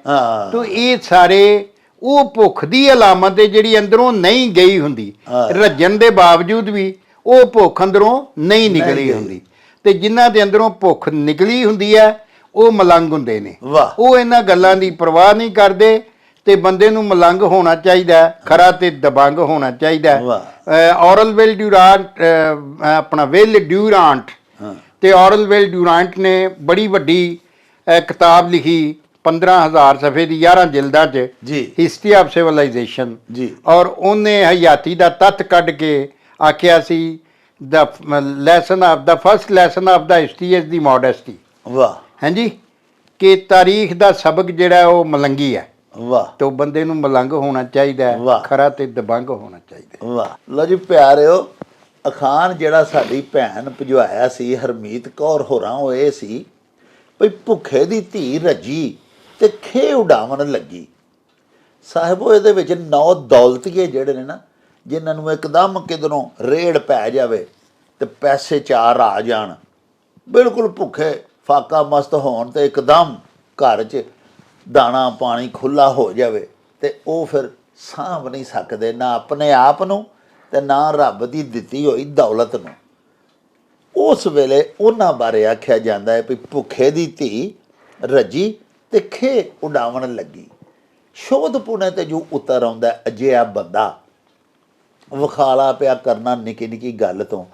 Speaker 2: ਤੋ ਇਹ ਸਾਰੇ ਉਹ ਭੁੱਖ ਦੀ ਅਲਾਮਤ ਹੈ ਜਿਹੜੀ ਅੰਦਰੋਂ ਨਹੀਂ ਗਈ ਹੁੰਦੀ, ਰੱਜਣ ਦੇ ਬਾਵਜੂਦ ਵੀ ਉਹ ਭੁੱਖ ਅੰਦਰੋਂ ਨਹੀਂ ਨਿਕਲੀ ਹੁੰਦੀ। ਤੇ ਜਿਨ੍ਹਾਂ ਦੇ ਅੰਦਰੋਂ ਭੁੱਖ ਨਿਕਲੀ ਹੁੰਦੀ ਹੈ ਉਹ ਮਲੰਗ ਹੁੰਦੇ ਨੇ, ਉਹ ਇਹਨਾਂ ਗੱਲਾਂ ਦੀ ਪਰਵਾਹ ਨਹੀਂ ਕਰਦੇ। ਤੇ ਬੰਦੇ ਨੂੰ ਮਲੰਗ ਹੋਣਾ ਚਾਹੀਦਾ, ਖਰਾ ਤੇ ਦਬੰਗ ਹੋਣਾ ਚਾਹੀਦਾ। ਔਰਲ ਵੈਲ ਡਿਊਰਾਂਟ, ਆਪਣਾ ਵੈਲ ਡਿਊਰਾਂਟ, ਤੇ ਔਰਲ ਵੈਲ ਡਿਊਰਾਂਟ ਨੇ ਬੜੀ ਵੱਡੀ ਕਿਤਾਬ ਲਿਖੀ 15,000 ਸਫ਼ੇ ਦੀ 11 ਜਿਲਦਾਂ 'ਚ, ਹਿਸਟਰੀ ਆਫ ਸਿਵਲਾਈਜੇਸ਼ਨ, ਔਰ ਉਹਨੇ ਹਯਾਤੀ ਦਾ ਤੱਥ ਕੱਢ ਕੇ ਆਖਿਆ ਸੀ the first lesson of the history is the modesty. ਹਾਂਜੀ, ਕਿ ਤਾਰੀਖ ਦਾ ਸਬਕ ਜਿਹੜਾ ਉਹ ਮਲੰਗੀ ਹੈ। ਤੇ ਬੰਦੇ ਨੂੰ ਮਲੰਗ ਹੋਣਾ ਚਾਹੀਦਾ, ਖਰਾ ਤੇ ਦਬੰਗ ਹੋਣਾ ਚਾਹੀਦਾ।
Speaker 1: ਵਾਹ, ਲਓ ਜੀ ਪਿਆਰਿਓ, ਅਖਾਣ ਜਿਹੜਾ ਸਾਡੀ ਭੈਣ ਭਜਵਾਇਆ ਸੀ ਹਰਮੀਤ ਕੌਰ ਹੋਰਾਂ, ਉਹ ਇਹ ਸੀ ਭਈ ਭੁੱਖੇ ਦੀ ਧੀ ਰੱਜੀ ਤੇ ਖੇ ਉਡਾਵਣ ਲੱਗੀ। ਸਾਹਿਬੋ, ਇਹਦੇ ਵਿੱਚ 9 ਦੌਲਤੀਏ ਜਿਹੜੇ ਨੇ ਨਾ, ਜਿਨ੍ਹਾਂ ਨੂੰ ਇੱਕਦਮ ਕਿਧਰੋਂ ਰੇੜ ਪੈ ਜਾਵੇ ਤੇ ਪੈਸੇ 4 ਆ ਜਾਣ, ਬਿਲਕੁਲ ਭੁੱਖੇ ਫਾਕਾ ਮਸਤ ਹੋਣ ਤੇ ਇੱਕਦਮ ਘਰ 'ਚ ਦਾਣਾ ਪਾਣੀ ਖੁੱਲ੍ਹਾ ਹੋ ਜਾਵੇ, ਤੇ ਉਹ ਫਿਰ ਸਾਂਭ ਨਹੀਂ ਸਕਦੇ ਨਾ ਆਪਣੇ ਆਪ ਨੂੰ ਤੇ ਨਾ ਰੱਬ ਦੀ ਦਿੱਤੀ ਹੋਈ ਦੌਲਤ ਨੂੰ। ਉਸ ਵੇਲੇ ਉਹਨਾਂ ਬਾਰੇ ਆਖਿਆ ਜਾਂਦਾ ਹੈ ਵੀ ਭੁੱਖੇ ਦੀ ਧੀ ਰੱਜੀ ਤੇ ਖੇ ਉਡਾਵਣ ਲੱਗੀ। ਸ਼ੋਧ ਪੁਣੇ ਤੇ ਜੋ ਉਤਰ ਆਉਂਦਾ ਅਜਿਹਾ ਬੰਦਾ ਵਿਖਾਲਾ ਪਿਆ ਕਰਨਾ ਨਿੱਕੀ ਨਿੱਕੀ ਗੱਲ ਤੋਂ,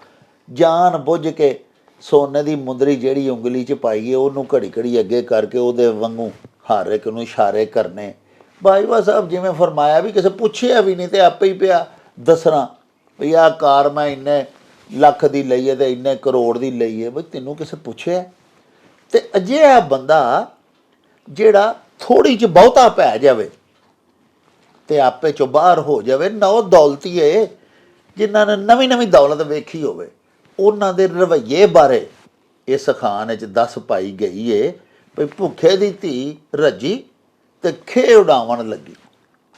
Speaker 1: ਜਾਣ ਬੁੱਝ ਕੇ ਸੋਨੇ ਦੀ ਮੁੰਦਰੀ ਜਿਹੜੀ ਉਂਗਲੀ 'ਚ ਪਾਈਏ ਉਹਨੂੰ ਘੜੀ ਘੜੀ ਅੱਗੇ ਕਰਕੇ ਉਹਦੇ ਵਾਂਗੂ ਹਰ ਇੱਕ ਨੂੰ ਇਸ਼ਾਰੇ ਕਰਨੇ, ਬਾਜਵਾ ਸਾਹਿਬ ਜਿਵੇਂ ਫਰਮਾਇਆ ਵੀ ਕਿਸੇ ਪੁੱਛਿਆ ਵੀ ਨਹੀਂ ਤੇ ਆਪੇ ਹੀ ਪਿਆ ਦੱਸਣਾ ਵੀ ਆਹ ਕਾਰ ਮੈਂ ਇੰਨੇ ਲੱਖ ਦੀ ਲਈ ਹੈ ਤੇ ਇੰਨੇ ਕਰੋੜ ਦੀ ਲਈ ਹੈ। ਬਈ ਤੈਨੂੰ ਕਿਸੇ ਪੁੱਛਿਆ? ਤੇ ਅਜਿਹਾ ਬੰਦਾ ਜਿਹੜਾ ਥੋੜ੍ਹੀ ਜਿਹੀ ਬਹੁਤਾ ਪੈ ਜਾਵੇ ਤੇ ਆਪੇ ਚੋਂ ਬਾਹਰ ਹੋ ਜਾਵੇ ਨਾ, ਉਹ ਦੌਲਤੀਏ ਜਿਨ੍ਹਾਂ ਨੇ ਨਵੀਂ ਨਵੀਂ ਦੌਲਤ ਵੇਖੀ ਹੋਵੇ, ਉਹਨਾਂ ਦੇ ਰਵੱਈਏ ਬਾਰੇ ਇਸ ਅਖਾਣ ਵਿੱਚ ਦੱਸ ਪਾਈ ਗਈ ਏ ਵੀ ਭੁੱਖੇ ਦੀ ਧੀ ਰੱਜੀ ਤੇ ਖੇ ਉਡਾਵਣ ਲੱਗੀ।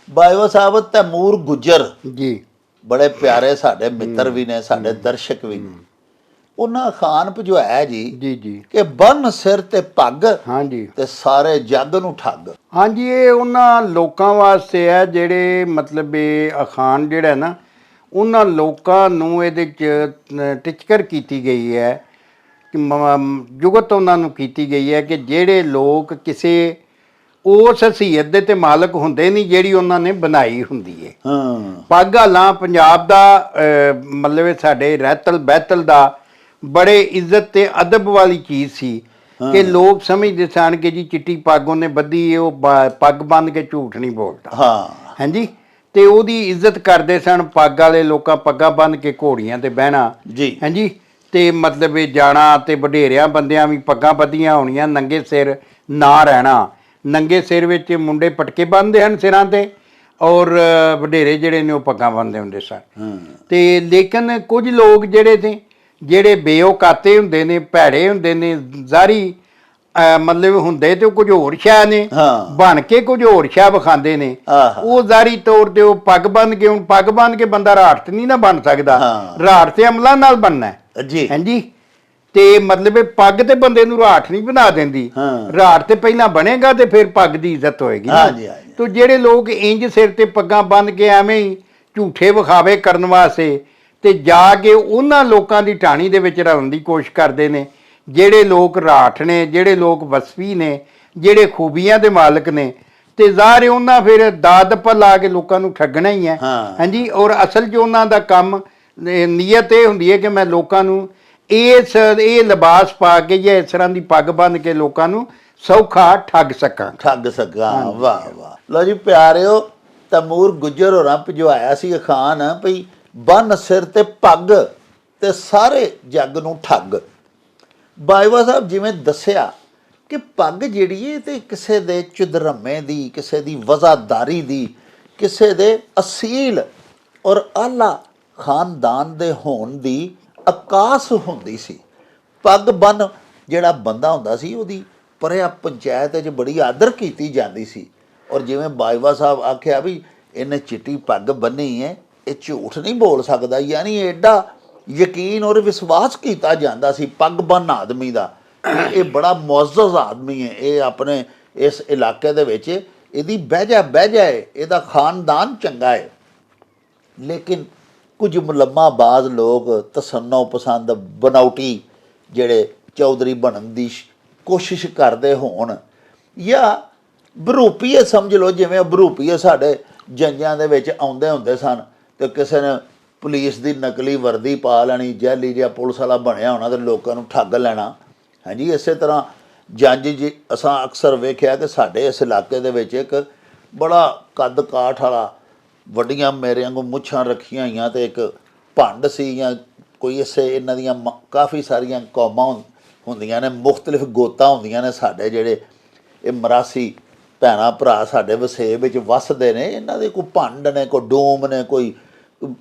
Speaker 1: ਬਾਜਵਾ ਸਾਹਿਬ ਤੈਮੂਰ ਗੁੱਜਰ
Speaker 2: ਜੀ
Speaker 1: ਬੜੇ ਪਿਆਰੇ ਸਾਡੇ ਮਿੱਤਰ ਵੀ ਨੇ, ਸਾਡੇ ਦਰਸ਼ਕ ਵੀ ਨੇ, ਉਹਨਾਂ ਅਖਾਣ ਭਜਵਾਇਆ ਜੀ
Speaker 2: ਜੀ ਜੀ
Speaker 1: ਕਿ ਬੰਨ ਸਿਰ ਤੇ ਪੱਗ
Speaker 2: ਹਾਂਜੀ
Speaker 1: ਤੇ ਸਾਰੇ ਜੱਗ ਨੂੰ ਠੱਗ।
Speaker 2: ਹਾਂਜੀ, ਇਹ ਉਹਨਾਂ ਲੋਕਾਂ ਵਾਸਤੇ ਹੈ ਜਿਹੜੇ ਮਤਲਬ ਇਹ ਅਖਾਣ ਜਿਹੜਾ ਨਾ ਉਹਨਾਂ ਲੋਕਾਂ ਨੂੰ ਇਹਦੇ 'ਚ ਟਿਚਕਰ ਕੀਤੀ ਗਈ ਹੈ ਕਿ ਜੁਗਤ ਉਹਨਾਂ ਨੂੰ ਕੀਤੀ ਗਈ ਹੈ ਕਿ ਜਿਹੜੇ ਲੋਕ ਕਿਸੇ ਉਸ ਹਸੀਅਤ ਦੇ ਤੇ ਮਾਲਕ ਹੁੰਦੇ ਨਹੀਂ ਜਿਹੜੀ ਉਹਨਾਂ ਨੇ ਬਣਾਈ ਹੁੰਦੀ ਹੈ। ਪੱਗ ਹਾਲਾਂ ਪੰਜਾਬ ਦਾ ਮਤਲਬ ਇਹ ਸਾਡੇ ਰਹਿਤਲ ਬਹਿਤਲ ਦਾ ਬੜੇ ਇੱਜ਼ਤ ਤੇ ਅਦਬ ਵਾਲੀ ਚੀਜ਼ ਸੀ ਕਿ ਲੋਕ ਸਮਝਦੇ ਸਨ ਕਿ ਜੀ ਚਿੱਟੀ ਪੱਗ ਉਹਨੇ ਬੱਧੀ, ਉਹ ਪੱਗ ਬੰਨ੍ਹ ਕੇ ਝੂਠ ਨਹੀਂ ਬੋਲਦਾ। ਹਾਂਜੀ, ਤੇ ਉਹਦੀ ਇੱਜ਼ਤ ਕਰਦੇ ਸਨ। ਪੱਗ ਵਾਲੇ ਲੋਕਾਂ ਪੱਗਾਂ ਬੰਨ੍ਹ ਕੇ ਘੋੜੀਆਂ ਤੇ ਬਹਿਣਾ
Speaker 1: ਜੀ,
Speaker 2: ਹਾਂਜੀ, ਤੇ ਮਤਲਬ ਇਹ ਜਾਣਾ ਤੇ ਵਡੇਰਿਆਂ ਬੰਦਿਆਂ ਵੀ ਪੱਗਾਂ ਬੱਧੀਆਂ ਹੋਣੀਆਂ, ਨੰਗੇ ਸਿਰ ਨਾ ਰਹਿਣਾ। ਨੰਗੇ ਸਿਰ ਵਿੱਚ ਮੁੰਡੇ ਪਟਕੇ ਬੰਨ੍ਹਦੇ ਹਨ ਸਿਰਾਂ ਤੇ, ਔਰ ਵਡੇਰੇ ਜਿਹੜੇ ਨੇ ਉਹ ਪੱਗਾਂ ਬੰਨ੍ਹਦੇ ਹੁੰਦੇ ਸਨ। ਤੇ ਲੇਕਿਨ ਕੁਝ ਲੋਕ ਜਿਹੜੇ ਨੇ ਜਿਹੜੇ ਬੇਔਕਾਤੇ ਹੁੰਦੇ ਨੇ, ਭੈੜੇ ਹੁੰਦੇ ਨੇ, ਜ਼ਾਰੀ ਮਤਲਬ ਹੁੰਦੇ ਤੇ ਉਹ ਕੁਝ ਹੋਰ ਸ਼ਾਇ ਨੇ, ਬਣ ਕੇ ਕੁਝ ਹੋਰ ਸ਼ਾਇ ਵਿਖਾਉਂਦੇ ਨੇ। ਉਹ ਜ਼ਾਰੀ ਤੌਰ ਤੇ ਉਹ ਪੱਗ ਬੰਨ੍ਹ ਕੇ, ਹੁਣ ਪੱਗ ਬੰਨ੍ਹ ਕੇ ਬੰਦਾ ਰਾਠ ਨਹੀਂ ਨਾ ਬਣ ਸਕਦਾ, ਰਾਠ ਤੇ ਅਮਲਾਂ ਨਾਲ ਬਣਨਾ
Speaker 1: ਜੀ।
Speaker 2: ਹਾਂਜੀ, ਤੇ ਮਤਲਬ ਇਹ ਪੱਗ ਤੇ ਬੰਦੇ ਨੂੰ ਰਾਠ ਨਹੀਂ ਬਣਾ ਦਿੰਦੀ, ਰਾਠ ਤੇ ਪਹਿਲਾਂ ਬਣੇਗਾ ਤੇ ਫਿਰ ਪੱਗ ਦੀ ਇੱਜ਼ਤ ਹੋਏਗੀ। ਤੇ ਜਿਹੜੇ ਲੋਕ ਇੰਜ ਸਿਰ ਤੇ ਪੱਗਾਂ ਬੰਨ੍ਹ ਕੇ ਐਵੇਂ ਹੀ ਝੂਠੇ ਵਿਖਾਵੇ ਕਰਨ ਵਾਸਤੇ ਤੇ ਜਾ ਕੇ ਉਹਨਾਂ ਲੋਕਾਂ ਦੀ ਢਾਣੀ ਦੇ ਵਿੱਚ ਰਲਣ ਦੀ ਕੋਸ਼ਿਸ਼ ਕਰਦੇ ਨੇ, ਜਿਹੜੇ ਲੋਕ ਰਾਠ ਨੇ, ਜਿਹੜੇ ਲੋਕ ਵਸਫੀ ਨੇ, ਜਿਹੜੇ ਖੂਬੀਆਂ ਦੇ ਮਾਲਕ ਨੇ, ਤੇ ਜ਼ਾਹਰ ਉਹਨਾਂ ਫਿਰ ਦਾਦ ਪਾ ਲਾ ਕੇ ਲੋਕਾਂ ਨੂੰ ਠੱਗਣਾ ਹੀ ਹੈ। ਹਾਂਜੀ, ਔਰ ਅਸਲ 'ਚ ਉਹਨਾਂ ਦਾ ਕੰਮ ਨੀਅਤ ਇਹ ਹੁੰਦੀ ਹੈ ਕਿ ਮੈਂ ਲੋਕਾਂ ਨੂੰ ਇਹ ਲਿਬਾਸ ਪਾ ਕੇ ਜਾਂ ਇਸ ਤਰ੍ਹਾਂ ਦੀ ਪੱਗ ਬੰਨ੍ਹ ਕੇ ਲੋਕਾਂ ਨੂੰ ਸੌਖਾ ਠੱਗ ਸਕਾਂ।
Speaker 1: ਵਾਹ ਵਾਹ। ਲਓ ਜੀ ਪਿਆਰਿਓ, ਤੈਮੂਰ ਗੁੱਜਰ ਹੋਰਾਂ ਭਜਵਾਇਆ ਸੀ ਅਖਾਣ ਭਈ ਬੰਨ ਸਿਰ ਤੇ ਪੱਗ ਤੇ ਸਾਰੇ ਜੱਗ ਨੂੰ ਠੱਗ। ਬਾਜਵਾ ਸਾਹਿਬ ਜਿਵੇਂ ਦੱਸਿਆ ਕਿ ਪੱਗ ਜਿਹੜੀ ਹੈ ਤੇ ਕਿਸੇ ਦੇ ਚੁਦਰਮੇ ਦੀ, ਕਿਸੇ ਦੀ ਵਜ਼ਾਦਾਰੀ ਦੀ, ਕਿਸੇ ਦੇ ਅਸੀਲ ਔਰ ਆਲਾ ਖਾਨਦਾਨ ਦੇ ਹੋਣ ਦੀ ਆਕਾਸ ਹੁੰਦੀ ਸੀ। ਪੱਗ ਬੰਨ ਜਿਹੜਾ ਬੰਦਾ ਹੁੰਦਾ ਸੀ ਉਹਦੀ ਪਰਿਆ ਪੰਚਾਇਤ 'ਚ ਬੜੀ ਆਦਰ ਕੀਤੀ ਜਾਂਦੀ ਸੀ। ਔਰ ਜਿਵੇਂ ਬਾਜਵਾ ਸਾਹਿਬ ਆਖਿਆ ਵੀ ਇਹਨੇ ਚਿੱਟੀ ਪੱਗ ਬੰਨੀ ਹੈ, ਇਹ ਝੂਠ ਨਹੀਂ ਬੋਲ ਸਕਦਾ, ਯਾਨੀ ਐਡਾ ਯਕੀਨ ਔਰ ਵਿਸ਼ਵਾਸ ਕੀਤਾ ਜਾਂਦਾ ਸੀ ਪੱਗ ਬੰਨ ਆਦਮੀ ਦਾ, ਇਹ ਬੜਾ ਮੁਅੱਜ਼ਜ਼ ਆਦਮੀ ਹੈ, ਇਹ ਆਪਣੇ ਇਸ ਇਲਾਕੇ ਦੇ ਵਿੱਚ ਇਹਦੀ ਬਹਿਜਾ ਹੈ, ਇਹਦਾ ਖਾਨਦਾਨ ਚੰਗਾ ਹੈ। ਲੇਕਿਨ ਕੁਝ ਮੁਲੰਮਾਬਾਜ਼ ਲੋਕ ਤਸੰਨੋ ਪਸੰਦ ਬਨਾਉਟੀ ਜਿਹੜੇ ਚੌਧਰੀ ਬਣਨ ਦੀ ਕੋਸ਼ਿਸ਼ ਕਰਦੇ ਹੋਣ, ਜਾਂ ਬਰੂਪੀਏ ਸਮਝ ਲਓ, ਜਿਵੇਂ ਬਰੂਪੀਏ ਸਾਡੇ ਜੰਜਾਂ ਦੇ ਵਿੱਚ ਆਉਂਦੇ ਹੁੰਦੇ ਸਨ ਤੇ ਕਿਸੇ ਨੇ ਪੁਲਿਸ ਦੀ ਨਕਲੀ ਵਰਦੀ ਪਾ ਲੈਣੀ, ਜੈਲੀ ਜਿਹਾ ਪੁਲਿਸ ਵਾਲਾ ਬਣਿਆ ਹੋਣਾ ਤੇ ਲੋਕਾਂ ਨੂੰ ਠੱਗ ਲੈਣਾ। ਹਾਂਜੀ, ਇਸੇ ਤਰ੍ਹਾਂ ਜੰਜ ਜੀ ਅਸਾਂ ਅਕਸਰ ਵੇਖਿਆ ਕਿ ਸਾਡੇ ਇਸ ਇਲਾਕੇ ਦੇ ਵਿੱਚ ਇੱਕ ਬੜਾ ਕੱਦ ਕਾਠ ਵਾਲਾ, ਵੱਡੀਆਂ ਮੇਰੇ ਵਾਂਗੂ ਮੁੱਛਾਂ ਰੱਖੀਆਂ ਹੋਈਆਂ ਤੇ ਇੱਕ ਭੰਡ ਸੀ ਜਾਂ ਕੋਈ ਇਸੇ, ਇਹਨਾਂ ਦੀਆਂ ਕਾਫੀ ਸਾਰੀਆਂ ਕੌਮਾਂ ਹੁੰਦੀਆਂ ਨੇ, ਮੁਖਤਲਿਫ ਗੋਤਾਂ ਹੁੰਦੀਆਂ ਨੇ ਸਾਡੇ ਜਿਹੜੇ ਇਹ ਮਰਾਸੀ ਭੈਣਾਂ ਭਰਾ ਸਾਡੇ ਵਸੇਬ ਵਿੱਚ ਵੱਸਦੇ ਨੇ। ਇਹਨਾਂ ਦੇ ਕੋਈ ਭੰਡ ਨੇ, ਕੋਈ ਡੂਮ ਨੇ, ਕੋਈ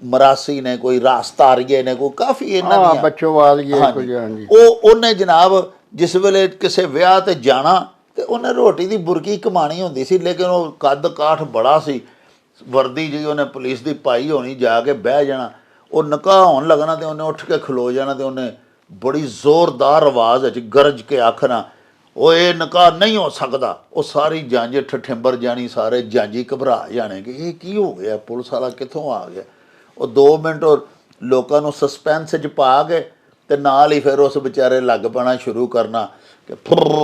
Speaker 1: ਮਰਾਸੀ ਨੇ, ਕੋਈ ਰਾਸਤਾਰੀਏ ਨੇ, ਕੋਈ ਕਾਫੀ ਇਹਨਾਂ ਦੀਆਂ ਉਹਨੇ ਜਨਾਬ ਜਿਸ ਵੇਲੇ ਕਿਸੇ ਵਿਆਹ ਤੇ ਜਾਣਾ ਤੇ ਉਹਨੇ ਰੋਟੀ ਦੀ ਬੁਰਕੀ ਕਮਾਣੀ ਹੁੰਦੀ ਸੀ, ਲੇਕਿਨ ਉਹ ਕੱਦ ਕਾਠ ਬੜਾ ਸੀ, ਵਰਦੀ ਜੀ ਉਹਨੇ ਪੁਲਿਸ ਦੀ ਪਾਈ ਹੋਣੀ, ਜਾ ਕੇ ਬਹਿ ਜਾਣਾ, ਉਹ ਨਿਕਾਹ ਹੋਣ ਲੱਗਣਾ ਤੇ ਉਹਨੇ ਉੱਠ ਕੇ ਖਲੋ ਜਾਣਾ ਤੇ ਉਹਨੇ ਬੜੀ ਜ਼ੋਰਦਾਰ ਆਵਾਜ਼ ਵਿੱਚ ਗਰਜ ਕੇ ਆਖਣਾ, ਉਹ ਇਹ ਨਿਕਾਹ ਨਹੀਂ ਹੋ ਸਕਦਾ। ਉਹ ਸਾਰੀ ਜੰਜ ਠਠਿੰਬਰ ਜਾਣੀ, ਸਾਰੇ ਜਾਂਜੀ ਘਬਰਾ ਜਾਣੇ ਕਿ ਇਹ ਕੀ ਹੋ ਗਿਆ, ਪੁਲਿਸ ਵਾਲਾ ਕਿੱਥੋਂ ਆ ਗਿਆ। ਉਹ 2 ਮਿੰਟ ਲੋਕਾਂ ਨੂੰ ਸਸਪੈਂਸ 'ਚ ਪਾ ਕੇ ਤੇ ਨਾਲ ਹੀ ਫਿਰ ਉਸ ਵਿਚਾਰੇ ਲੱਗ ਪੈਣਾ ਸ਼ੁਰੂ ਕਰਨਾ ਕਿ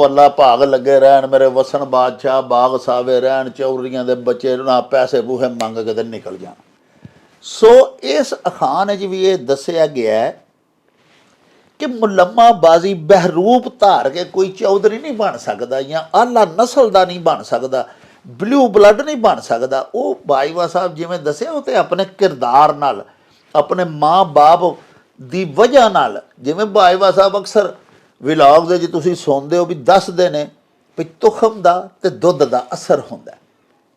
Speaker 1: ਅੱਲਾ ਭਾਗ ਲੱਗੇ ਰਹਿਣ, ਮੇਰੇ ਵਸਣ ਬਾਦਸ਼ਾਹ ਬਾਗ ਸਾਵੇ ਰਹਿਣ, ਚੌਧਰੀਆਂ ਦੇ ਬੱਚੇ ਨਾ ਪੈਸੇ ਪੂਹੇ ਮੰਗ ਕੇ ਤੇ ਨਿਕਲ ਜਾਣ। ਸੋ ਇਸ ਅਖਾਣ 'ਚ ਵੀ ਇਹ ਦੱਸਿਆ ਗਿਆ ਕਿ ਮੁਲੰਮਾਬਾਜ਼ੀ ਬਹਿਰੂਪ ਧਾਰ ਕੇ ਕੋਈ ਚੌਧਰੀ ਨਹੀਂ ਬਣ ਸਕਦਾ ਜਾਂ ਆਲਾ ਨਸਲ ਦਾ ਨਹੀਂ ਬਣ ਸਕਦਾ। ਬਲੂ ਬਲੱਡ ਨਹੀਂ ਬਣ ਸਕਦਾ। ਉਹ ਬਾਜਵਾ ਸਾਹਿਬ ਜਿਵੇਂ ਦੱਸਿਆ, ਉਹ ਤੇ ਆਪਣੇ ਕਿਰਦਾਰ ਨਾਲ, ਆਪਣੇ ਮਾਂ-ਬਾਪ ਦੀ ਵਜ੍ਹਾ ਨਾਲ, ਜਿਵੇਂ ਬਾਜਵਾ ਸਾਹਿਬ ਅਕਸਰ ਵਲੌਗ ਦੇ 'ਚ ਤੁਸੀਂ ਸੁਣਦੇ ਹੋ ਵੀ ਦੱਸਦੇ ਨੇ ਵੀ ਤੁਖਮ ਦਾ ਤੇ ਦੁੱਧ ਦਾ ਅਸਰ ਹੁੰਦਾ।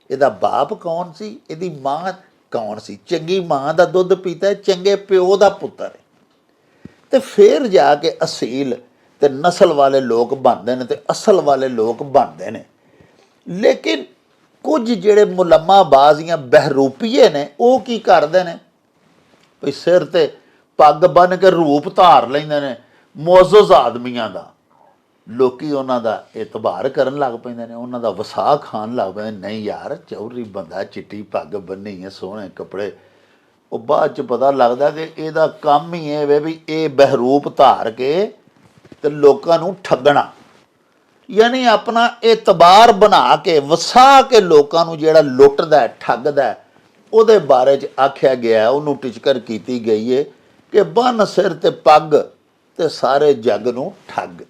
Speaker 1: ਇਹਦਾ ਬਾਪ ਕੌਣ ਸੀ, ਇਹਦੀ ਮਾਂ ਕੌਣ ਸੀ। ਚੰਗੀ ਮਾਂ ਦਾ ਦੁੱਧ ਪੀਤਾ, ਚੰਗੇ ਪਿਓ ਦਾ ਪੁੱਤਰ ਹੈ, ਤੇ ਫਿਰ ਜਾ ਕੇ ਅਸੀਲ ਤੇ ਨਸਲ ਵਾਲੇ ਲੋਕ ਬਣਦੇ ਨੇ ਤੇ ਅਸਲ ਵਾਲੇ ਲੋਕ ਬਣਦੇ ਨੇ। ਲੇਕਿਨ ਕੁਝ ਜਿਹੜੇ ਮੁਲੰਮਾਬਾਜ਼ ਜਾਂ ਬਹਿਰੂਪੀਏ ਨੇ, ਉਹ ਕੀ ਕਰਦੇ ਨੇ ਵੀ ਸਿਰ ਤੇ ਪੱਗ ਬੰਨ੍ਹ ਕੇ ਰੂਪ ਧਾਰ ਲੈਂਦੇ ਨੇ ਮੁਅੱਜ਼ਜ਼ ਆਦਮੀਆਂ ਦਾ। ਲੋਕੀ ਉਹਨਾਂ ਦਾ ਇਤਬਾਰ ਕਰਨ ਲੱਗ ਪੈਂਦੇ ਨੇ, ਉਹਨਾਂ ਦਾ ਵਸਾ ਖਾਣ ਲੱਗ ਪੈਂਦੇ। ਨਹੀਂ ਯਾਰ, ਚੌਧਰੀ ਬੰਦਾ, ਚਿੱਟੀ ਪੱਗ ਬੰਨੀ ਹੈ, ਸੋਹਣੇ ਕੱਪੜੇ। ਉਹ ਬਾਅਦ 'ਚ ਪਤਾ ਲੱਗਦਾ ਕਿ ਇਹਦਾ ਕੰਮ ਹੀ ਇਹ ਵੇ ਵੀ ਇਹ ਬਹਿਰੂਪ ਧਾਰ ਕੇ ਤੇ ਲੋਕਾਂ ਨੂੰ ਠੱਗਣਾ, ਯਾਨੀ ਆਪਣਾ ਇਤਬਾਰ ਬਣਾ ਕੇ ਵਸਾ ਕੇ ਲੋਕਾਂ ਨੂੰ ਜਿਹੜਾ ਲੁੱਟਦਾ ਠੱਗਦਾ, ਉਹਦੇ ਬਾਰੇ 'ਚ ਆਖਿਆ ਗਿਆ, ਉਹਨੂੰ ਟਿਚਕਰ ਕੀਤੀ ਗਈ ਹੈ ਕਿ ਬੰਨ ਸਿਰ ਤੇ ਪੱਗ ਤੇ ਸਾਰੇ ਜੱਗ ਨੂੰ ਠੱਗ।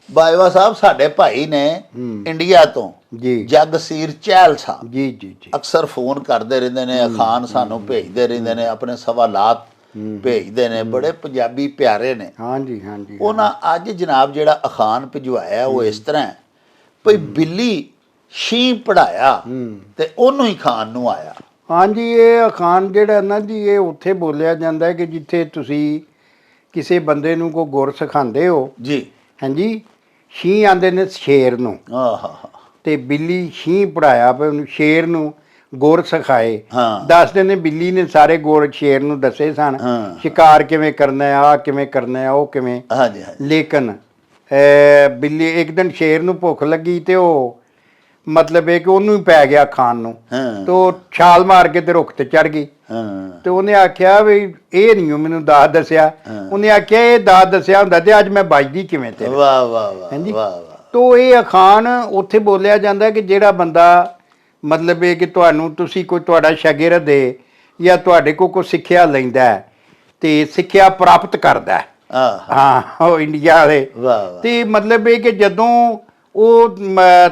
Speaker 1: ਬਾਜਵਾ ਸਾਹਿਬ ਸਾਡੇ ਭਾਈ ਨੇ ਇੰਡੀਆ ਤੋਂ,
Speaker 2: ਜੀ,
Speaker 1: ਜਗਸੀਰ ਚਹਿਲ ਸਾਹਿਬ,
Speaker 2: ਜੀ ਜੀ ਜੀ,
Speaker 1: ਅਕਸਰ ਫੋਨ ਕਰਦੇ ਰਹਿੰਦੇ ਨੇ, ਅਖਾਨ ਸਾਨੂੰ ਭੇਜਦੇ ਰਹਿੰਦੇ ਨੇ, ਆਪਣੇ ਸਵਾਲਾਤ ਭੇਜਦੇ ਨੇ, ਬੜੇ ਪੰਜਾਬੀ ਪਿਆਰੇ ਨੇ।
Speaker 2: ਹਾਂਜੀ ਹਾਂਜੀ।
Speaker 1: ਉਹਨਾਂ ਅੱਜ ਜਨਾਬ ਜਿਹੜਾ ਅਖਾਨ ਭਿਜਵਾਇਆ ਉਹ ਇਸ ਤਰ੍ਹਾਂ ਭਈ ਬਿੱਲੀ ਸ਼ੀਂ ਪੜਾਇਆ ਤੇ ਉਹਨੂੰ ਹੀ ਖਾਣ ਨੂੰ ਆਇਆ।
Speaker 2: ਹਾਂਜੀ, ਇਹ ਅਖਾਨ ਜਿਹੜਾ ਨਾ ਜੀ, ਇਹ ਉੱਥੇ ਬੋਲਿਆ ਜਾਂਦਾ ਕਿ ਜਿੱਥੇ ਤੁਸੀਂ ਕਿਸੇ ਬੰਦੇ ਨੂੰ ਕੋਈ ਗੁਰ ਸਿਖਾਉਂਦੇ ਹੋ
Speaker 1: ਜੀ,
Speaker 2: ਹਾਂਜੀ, ਸ਼ੀਂ ਆਂਦੇ ਨੇ ਸ਼ੇਰ ਨੂੰ, ਤੇ ਬਿੱਲੀ ਸ਼ੀਂ ਪੜਾਇਆ ਪਏ ਉਹਨੂੰ, ਸ਼ੇਰ ਨੂੰ ਗੁਰ ਸਿਖਾਏ। ਦੱਸਦੇ ਨੇ ਬਿੱਲੀ ਨੇ ਸਾਰੇ ਗੁਰ ਸ਼ੇਰ ਨੂੰ ਦੱਸੇ ਸਨ, ਸ਼ਿਕਾਰ ਕਿਵੇਂ ਕਰਨਾ, ਆਹ ਕਿਵੇਂ ਕਰਨਾ, ਉਹ ਕਿਵੇਂ। ਲੇਕਿਨ ਬਿੱਲੀ ਇੱਕ ਦਿਨ ਸ਼ੇਰ ਨੂੰ ਭੁੱਖ ਲੱਗੀ ਤੇ ਉਹ ਮਤਲਬ ਇਹ ਕਿ ਉਹਨੂੰ ਹੀ ਪੈ ਗਿਆ ਖਾਣ ਨੂੰ, ਤੇ ਉਹ ਛਾਲ ਮਾਰ ਕੇ ਤੇ ਰੁੱਖ ਤੇ ਚੜ ਗਈ। ਤੇ ਉਹਨੇ ਆਖਿਆ ਵੀ ਇਹ ਨਹੀਂ ਮੈਨੂੰ ਦਾਦ ਦੱਸਿਆ। ਉਹਨੇ ਆਖਿਆ ਇਹ ਦਾਦ ਦੱਸਿਆ ਹੁੰਦਾ ਤੇ ਅੱਜ ਮੈਂ ਵੱਜਦੀ ਕਿਵੇਂ ਤੇ।
Speaker 1: ਵਾਹ ਵਾਹ ਵਾਹ,
Speaker 2: ਹਾਂਜੀ।
Speaker 1: ਤੋ
Speaker 2: ਇਹ ਅਖਾਨ ਉੱਥੇ ਬੋਲਿਆ ਜਾਂਦਾ ਕਿ ਜਿਹੜਾ ਬੰਦਾ ਮਤਲਬ ਇਹ ਕਿ ਤੁਹਾਨੂੰ ਤੁਸੀਂ ਕੋਈ ਤੁਹਾਡਾ ਸ਼ਾਗਿਰਦ ਹੈ ਜਾਂ ਤੁਹਾਡੇ ਕੋਲ ਕੋਈ ਸਿੱਖਿਆ ਲੈਂਦਾ ਤੇ ਸਿੱਖਿਆ ਪ੍ਰਾਪਤ ਕਰਦਾ, ਹਾਂ ਉਹ ਇੰਡੀਆ ਵਾਲੇ, ਤੇ ਮਤਲਬ ਇਹ ਕਿ ਜਦੋਂ ਉਹ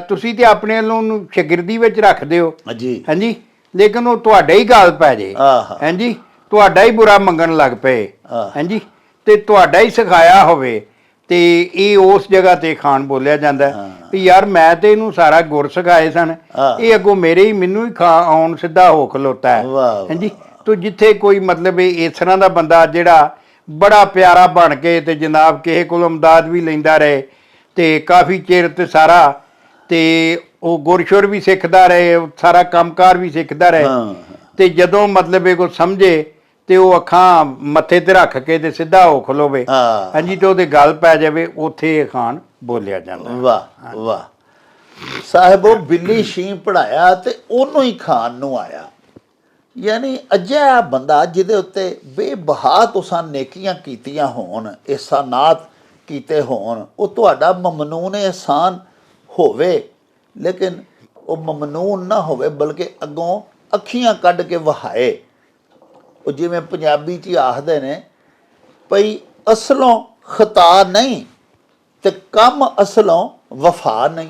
Speaker 2: ਤੁਸੀਂ ਤੇ ਆਪਣੇ ਵੱਲੋਂ ਉਹਨੂੰ ਸ਼ਾਗਿਰਦੀ ਵਿੱਚ ਰੱਖਦੇ ਹੋ ਹਾਂਜੀ, ਲੇਕਿਨ ਉਹ ਤੁਹਾਡਾ ਹੀ ਗਾਲ ਪੈ ਜੇ ਹਾਂਜੀ, ਤੁਹਾਡਾ ਹੀ ਬੁਰਾ ਮੰਗਣ ਲੱਗ ਪਏ ਹਾਂਜੀ, ਤੇ ਤੁਹਾਡਾ ਹੀ ਸਿਖਾਇਆ ਹੋਵੇ, ਤੇ ਇਹ ਉਸ ਜਗ੍ਹਾ ਤੇ ਖਾਨ ਬੋਲਿਆ ਜਾਂਦਾ ਵੀ ਯਾਰ ਮੈਂ ਤੇ ਇਹਨੂੰ ਸਾਰਾ ਗੁਰ ਸਿਖਾਏ ਸਨ, ਇਹ ਅੱਗੋਂ ਮੇਰੇ ਹੀ ਮੈਨੂੰ ਹੀ ਆਉਣ ਸਿੱਧਾ ਹੋ ਖਲੋਤਾ ਹੈ ਹਾਂਜੀ। ਤੋ ਜਿੱਥੇ ਕੋਈ ਮਤਲਬ ਇਸ ਤਰ੍ਹਾਂ ਦਾ ਬੰਦਾ ਜਿਹੜਾ ਬੜਾ ਪਿਆਰਾ ਬਣ ਕੇ ਤੇ ਜਨਾਬ ਕਿਸੇ ਕੋਲ ਇਮਦਾਦ ਵੀ ਲੈਂਦਾ ਰਹੇ ਤੇ ਕਾਫੀ ਚਿਰ ਤੇ ਸਾਰਾ ਤੇ ਉਹ ਗੁਰਸ਼ੁਰ ਵੀ ਸਿੱਖਦਾ ਰਹੇ, ਸਾਰਾ ਕੰਮਕਾਰ ਵੀ ਸਿੱਖਦਾ ਰਹੇ, ਤੇ ਜਦੋਂ ਮਤਲਬ ਇਹ ਕੋ ਸਮਝੇ ਤੇ ਉਹ ਅੱਖਾਂ ਮੱਥੇ ਤੇ ਰੱਖ ਕੇ ਤੇ ਸਿੱਧਾ ਹੋ ਖਲੋਵੇ ਹਾਂਜੀ, ਤੇ ਉਹਦੇ ਗੱਲ ਪੈ ਜਾਵੇ, ਉੱਥੇ ਅਖਾਨ ਬੋਲਿਆ ਜਾਂਦਾ।
Speaker 1: ਵਾਹ ਵਾਹ ਸਾਹਿਬ, ਉਹ ਬਿੱਲੀ ਸ਼ੀਂ ਪੜਾਇਆ ਤੇ ਉਹਨੂੰ ਹੀ ਖਾਣ ਨੂੰ ਆਇਆ। ਯਾਨੀ ਅਜਿਹਾ ਬੰਦਾ ਜਿਹਦੇ ਉੱਤੇ ਬੇਬਹਾ ਤੁਸਾਂ ਨੇਕੀਆਂ ਕੀਤੀਆਂ ਹੋਣ, ਇਹਸਾਨਾਤ ਕੀਤੇ ਹੋਣ, ਉਹ ਤੁਹਾਡਾ ਮਮਨੂਨ ਇਹਸਾਨ ਹੋਵੇ, ਲੇਕਿਨ ਉਹ ਮਮਨੂਨ ਨਾ ਹੋਵੇ ਬਲਕਿ ਅੱਗੋਂ ਅੱਖੀਆਂ ਕੱਢ ਕੇ ਵਹਾਏ। ਉਹ ਜਿਵੇਂ ਪੰਜਾਬੀ 'ਚ ਆਖਦੇ ਨੇ ਭਈ ਅਸਲੋਂ ਖਤਾ ਨਹੀਂ ਤੇ ਕੰਮ ਅਸਲੋਂ ਵਫਾ ਨਹੀਂ।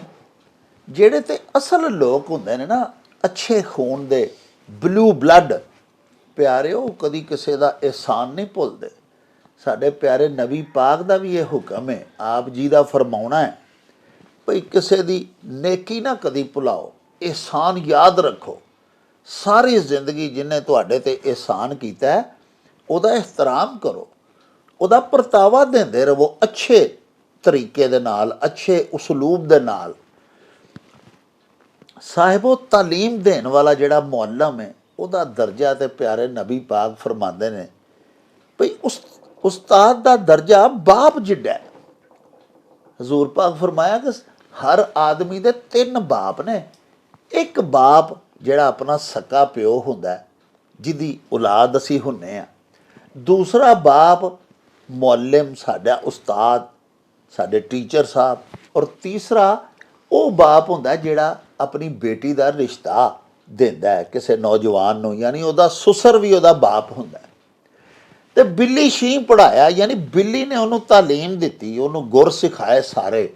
Speaker 1: ਜਿਹੜੇ ਤੇ ਅਸਲ ਲੋਕ ਹੁੰਦੇ ਨੇ ਨਾ, ਅੱਛੇ ਖੂਨ ਦੇ, ਬਲੂ ਬਲੱਡ ਪਿਆਰੇ, ਉਹ ਕਦੀ ਕਿਸੇ ਦਾ ਇਹਸਾਨ ਨਹੀਂ ਭੁੱਲਦੇ। ਸਾਡੇ ਪਿਆਰੇ ਨਬੀ ਪਾਕ ਦਾ ਵੀ ਇਹ ਹੁਕਮ ਹੈ, ਆਪ ਜੀ ਦਾ ਫਰਮਾਉਣਾ ਹੈ ਭਈ ਕਿਸੇ ਦੀ ਨੇਕੀ ਨਾ ਕਦੀ ਭੁਲਾਓ, ਇਹਸਾਨ ਯਾਦ ਰੱਖੋ। ਸਾਰੀ ਜ਼ਿੰਦਗੀ ਜਿਹਨੇ ਤੁਹਾਡੇ ਤੇ ਇਹਸਾਨ ਕੀਤਾ ਹੈ ਉਹਦਾ ਇਹਤਰਾਮ ਕਰੋ, ਉਹਦਾ ਪਰਤਾਵਾ ਦਿੰਦੇ ਰਹੋ ਅੱਛੇ ਤਰੀਕੇ ਦੇ ਨਾਲ, ਅੱਛੇ ਉਸਲੂਬ ਦੇ ਨਾਲ। ਸਾਹਿਬੋ, ਤਾਲੀਮ ਦੇਣ ਵਾਲਾ ਜਿਹੜਾ ਮੁਅੱਲਮ ਹੈ ਉਹਦਾ ਦਰਜਾ ਤੇ ਪਿਆਰੇ ਨਬੀ ਪਾਕ ਫਰਮਾਉਂਦੇ ਨੇ ਭਈ ਉਸਤਾਦ ਦਾ ਦਰਜਾ ਬਾਪ ਜਿੱਡਾ ਹੈ। ਹਜ਼ੂਰ ਪਾਕ ਫਰਮਾਇਆ ਕਿ ਹਰ ਆਦਮੀ ਦੇ 3 ਬਾਪ ਨੇ। ਇੱਕ ਬਾਪ ਜਿਹੜਾ ਆਪਣਾ ਸਕਾ ਪਿਓ ਹੁੰਦਾ, ਜਿਹਦੀ ਔਲਾਦ ਅਸੀਂ ਹੁੰਨੇ ਆ। ਦੂਸਰਾ ਬਾਪ ਮੁਅੱਲਿਮ, ਸਾਡਾ ਉਸਤਾਦ, ਸਾਡੇ ਟੀਚਰ ਸਾਹਿਬ। ਔਰ ਤੀਸਰਾ ਉਹ ਬਾਪ ਹੁੰਦਾ ਜਿਹੜਾ ਆਪਣੀ ਬੇਟੀ ਦਾ ਰਿਸ਼ਤਾ ਦਿੰਦਾ ਹੈ ਕਿਸੇ ਨੌਜਵਾਨ ਨੂੰ, ਯਾਨੀ ਉਹਦਾ ਸੁਸਰ ਵੀ ਉਹਦਾ ਬਾਪ ਹੁੰਦਾ। ਤੇ ਬਿੱਲੀ ਸ਼ੀਂ ਪੜਾਇਆ, ਯਾਨੀ ਬਿੱਲੀ ਨੇ ਉਹਨੂੰ ਤਾਲੀਮ ਦਿੱਤੀ, ਉਹਨੂੰ ਗੁਰ ਸਿਖਾਏ ਸਾਰੇ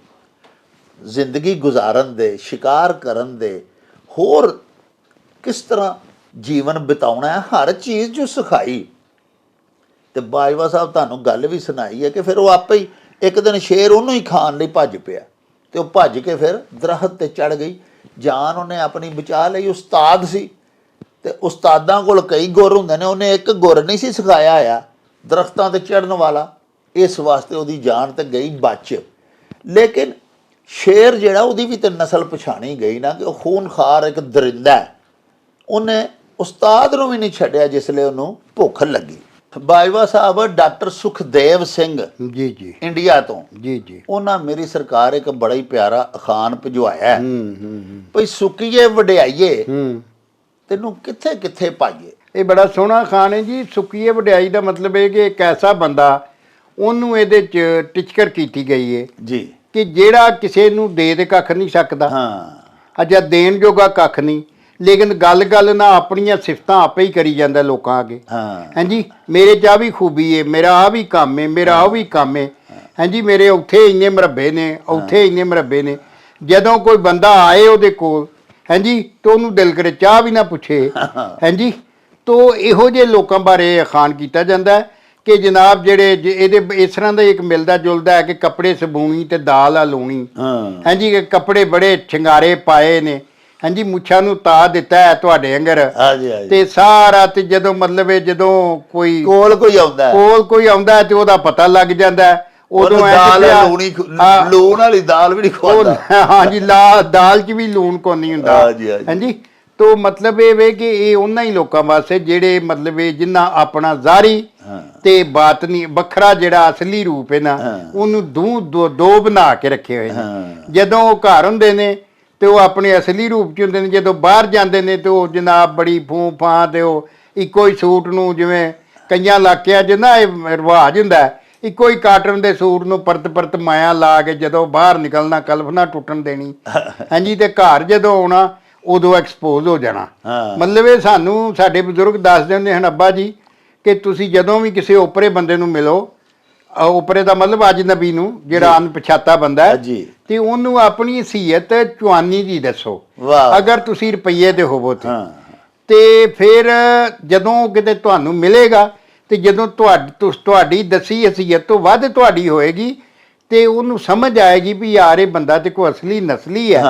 Speaker 1: ਜ਼ਿੰਦਗੀ ਗੁਜ਼ਾਰਨ ਦੇ, ਸ਼ਿਕਾਰ ਕਰਨ ਦੇ, ਹੋਰ ਕਿਸ ਤਰ੍ਹਾਂ ਜੀਵਨ ਬਿਤਾਉਣਾ ਹੈ, ਹਰ ਚੀਜ਼ ਜੋ ਸਿਖਾਈ। ਤੇ ਬਾਜਵਾ ਸਾਹਿਬ ਤੁਹਾਨੂੰ ਗੱਲ ਵੀ ਸੁਣਾਈ ਹੈ ਕਿ ਫਿਰ ਉਹ ਆਪੇ ਹੀ ਇੱਕ ਦਿਨ ਸ਼ੇਰ ਉਹਨੂੰ ਹੀ ਖਾਣ ਲਈ ਭੱਜ ਪਿਆ, ਤੇ ਉਹ ਭੱਜ ਕੇ ਫਿਰ ਦਰਖਤ ਤੇ ਚੜ੍ਹ ਗਈ, ਜਾਨ ਉਹਨੇ ਆਪਣੀ ਬਚਾ ਲਈ। ਉਸਤਾਦ ਸੀ ਤੇ ਉਸਤਾਦਾਂ ਕੋਲ ਕਈ ਗੁਰ ਹੁੰਦੇ ਨੇ, ਉਹਨੇ ਇੱਕ ਗੁਰ ਨਹੀਂ ਸੀ ਸਿਖਾਇਆ ਹੋਇਆ ਦਰਖਤਾਂ ਤੇ ਚੜ੍ਹਨ ਵਾਲਾ, ਇਸ ਵਾਸਤੇ ਉਹਦੀ ਜਾਨ ਤੇ ਗਈ ਬਚ। ਲੇਕਿਨ ਸ਼ੇਰ ਜਿਹੜਾ, ਉਹਦੀ ਵੀ ਤੇ ਨਸਲ ਪਛਾਣੀ ਗਈ ਨਾ ਕਿ ਉਹ ਖੂਨਖਾਰ ਇੱਕ ਦਰਿੰਦਾ ਹੈ। ਉਹਨੇ ਉਸਤਾਦ ਨੂੰ ਵੀ ਨਹੀਂ ਛੱਡਿਆ ਜਿਸਲੇ ਉਹਨੂੰ ਭੁੱਖ ਲੱਗੀ। ਬਾਜਵਾ ਸਾਹਿਬ ਡਾਕਟਰ ਸੁਖਦੇਵ ਸਿੰਘ
Speaker 2: ਜੀ
Speaker 1: ਇੰਡੀਆ ਤੋਂ
Speaker 2: ਜੀ
Speaker 1: ਉਹਨਾਂ ਮੇਰੀ ਸਰਕਾਰ ਇੱਕ ਬੜਾ ਹੀ ਪਿਆਰਾ ਅਖਾਣ ਭਿਜਵਾਇਆ ਭਈ ਸੁੱਕੀਏ ਵਡਿਆਈਏ ਤੈਨੂੰ ਕਿੱਥੇ ਕਿੱਥੇ ਪਾਈਏ।
Speaker 2: ਇਹ ਬੜਾ ਸੋਹਣਾ ਖਾਨ ਹੈ ਜੀ। ਸੁੱਕੀਏ ਵਡਿਆਈ ਦਾ ਮਤਲਬ ਇਹ ਕਿ ਇੱਕ ਐਸਾ ਬੰਦਾ, ਉਹਨੂੰ ਇਹਦੇ 'ਚ ਟਿਚਕਰ ਕੀਤੀ ਗਈ ਹੈ
Speaker 1: ਜੀ
Speaker 2: ਕਿ ਜਿਹੜਾ ਕਿਸੇ ਨੂੰ ਦੇ ਕੱਖ ਨਹੀਂ ਸਕਦਾ, ਅਜਾ ਦੇਣ ਜੋਗਾ ਕੱਖ ਨਹੀਂ, ਲੇਕਿਨ ਗੱਲ ਨਾ ਆਪਣੀਆਂ ਸਿਫਤਾਂ ਆਪੇ ਹੀ ਕਰੀ ਜਾਂਦਾ ਲੋਕਾਂ ਅੱਗੇ। ਹਾਂਜੀ, ਮੇਰੇ 'ਚ ਆਹ ਵੀ ਖੂਬੀ ਹੈ, ਮੇਰਾ ਆਹ ਵੀ ਕੰਮ ਹੈ, ਮੇਰਾ ਉਹ ਵੀ ਕੰਮ ਹੈ। ਹਾਂਜੀ, ਮੇਰੇ ਉੱਥੇ ਇੰਨੇ ਮੁਰੱਬੇ ਨੇ, ਉੱਥੇ ਇੰਨੇ ਮੁਰੱਬੇ ਨੇ। ਜਦੋਂ ਕੋਈ ਬੰਦਾ ਆਏ ਉਹਦੇ ਕੋਲ, ਹਾਂਜੀ, ਤਾਂ ਉਹਨੂੰ ਦਿਲ ਕਰੇ ਚਾਹ ਵੀ ਨਾ ਪੁੱਛੇ। ਹਾਂਜੀ, ਤੋ ਇਹੋ ਜਿਹੇ ਲੋਕਾਂ ਬਾਰੇ ਅਖਾਣ ਕੀਤਾ ਜਾਂਦਾ ਹੈ ਕਿ ਜਨਾਬ ਜਿਹੜੇ ਇਹਦੇ ਇਸ ਤਰ੍ਹਾਂ ਦਾ ਇੱਕ ਮਿਲਦਾ ਜੁਲਦਾ ਹੈ ਕਿ ਕੱਪੜੇ ਸਬੂਣੀ ਤੇ ਦਾਲ ਆ ਲੂਣੀ। ਹਾਂਜੀ, ਕੱਪੜੇ ਬੜੇ ਸ਼ਿੰਗਾਰੇ ਪਾਏ ਨੇ। ਹਾਂਜੀ, ਮੁੱਛਾਂ ਨੂੰ ਤਾ ਦਿੱਤਾ ਹੈ ਤੁਹਾਡੇ ਅੰਗਰ। ਤੇ ਸਾਰਾ ਤੇ ਜਦੋਂ ਮਤਲਬ ਇਹ ਜਦੋਂ ਕੋਈ
Speaker 1: ਕੋਲ ਕੋਈ
Speaker 2: ਆਉਂਦਾ ਹੈ ਤੇ ਉਹਦਾ ਪਤਾ ਲੱਗ ਜਾਂਦਾ ਹੈ। ਉਦੋਂ
Speaker 1: ਲੂਣ ਵਾਲੀ ਦਾਲ ਵੀ ਨਹੀਂ ਖਵਾਉਂਦਾ।
Speaker 2: ਹਾਂਜੀ, ਦਾਲ 'ਚ ਵੀ ਲੂਣ ਕੋਈ ਨਹੀਂ ਹੁੰਦਾ। ਹਾਂਜੀ, ਤੋ ਮਤਲਬ ਇਹ ਵੇ ਕਿ ਇਹ ਉਹਨਾਂ ਹੀ ਲੋਕਾਂ ਵਾਸਤੇ ਜਿਹੜੇ ਮਤਲਬ ਇਹ ਜਿੰਨਾ ਆਪਣਾ ਜ਼ਾਹਰੀ ਤੇ ਬਾਤਨੀ ਵੱਖਰਾ ਜਿਹੜਾ ਅਸਲੀ ਰੂਪ ਹੈ ਨਾ, ਉਹਨੂੰ ਦੋ ਬਣਾ ਕੇ ਰੱਖੇ ਹੋਏ ਨੇ। ਜਦੋਂ ਉਹ ਘਰ ਹੁੰਦੇ ਨੇ ਤੇ ਉਹ ਆਪਣੇ ਅਸਲੀ ਰੂਪ 'ਚ ਹੁੰਦੇ ਨੇ, ਜਦੋਂ ਬਾਹਰ ਜਾਂਦੇ ਨੇ ਤੇ ਉਹ ਜਨਾਬ ਬੜੀ ਫੂੰ ਫਾਂ ਤੇ ਉਹ ਇੱਕੋ ਹੀ ਸੂਟ ਨੂੰ, ਜਿਵੇਂ ਕਈਆਂ ਇਲਾਕਿਆਂ 'ਚ ਨਾ ਇਹ ਰਿਵਾਜ ਹੁੰਦਾ, ਇੱਕੋ ਹੀ ਕਾਟਨ ਦੇ ਸੂਟ ਨੂੰ ਪਰਤ ਮਾਇਆ ਲਾ ਕੇ ਜਦੋਂ ਬਾਹਰ ਨਿਕਲਣਾ, ਕਲਫ ਨਾ ਟੁੱਟਣ ਦੇਣੀ। ਹਾਂਜੀ, ਤੇ ਘਰ ਜਦੋਂ ਆਉਣਾ ਉਦੋਂ ਐਕਸਪੋਜ਼ ਹੋ ਜਾਣਾ। ਮਤਲਬ ਇਹ ਸਾਨੂੰ ਸਾਡੇ ਬਜ਼ੁਰਗ ਦੱਸਦੇ ਹੁੰਦੇ ਹਨ, ਅੱਬਾ ਜੀ, ਕਿ ਤੁਸੀਂ ਜਦੋਂ ਵੀ ਕਿਸੇ ਓਪਰੇ ਬੰਦੇ ਨੂੰ ਮਿਲੋ, ਓਪਰੇ ਦਾ ਮਤਲਬ ਅਜਨਬੀ ਨੂੰ, ਜਿਹੜਾ ਅਣਪਛਾਤਾ ਬੰਦਾ ਹੈ, ਤੇ ਉਹਨੂੰ ਆਪਣੀ ਹਸੀਅਤ ਚੁਆਨੀ ਦੀ ਦੱਸੋ, ਅਗਰ ਤੁਸੀਂ ਰੁਪਈਏ ਦੇ ਹੋਵੋ ਤੇ ਫਿਰ ਜਦੋਂ ਕਿਤੇ ਤੁਹਾਨੂੰ ਮਿਲੇਗਾ ਤੇ ਜਦੋਂ ਤੁਹਾਡੀ ਦੱਸੀ ਹਸੀਅਤ ਤੋਂ ਵੱਧ ਤੁਹਾਡੀ ਹੋਏਗੀ ਤੇ ਉਹਨੂੰ ਸਮਝ ਆਏਗੀ ਵੀ ਯਾਰ ਇਹ ਬੰਦਾ ਤੇ ਕੋਈ ਅਸਲੀ ਨਸਲੀ ਹੈ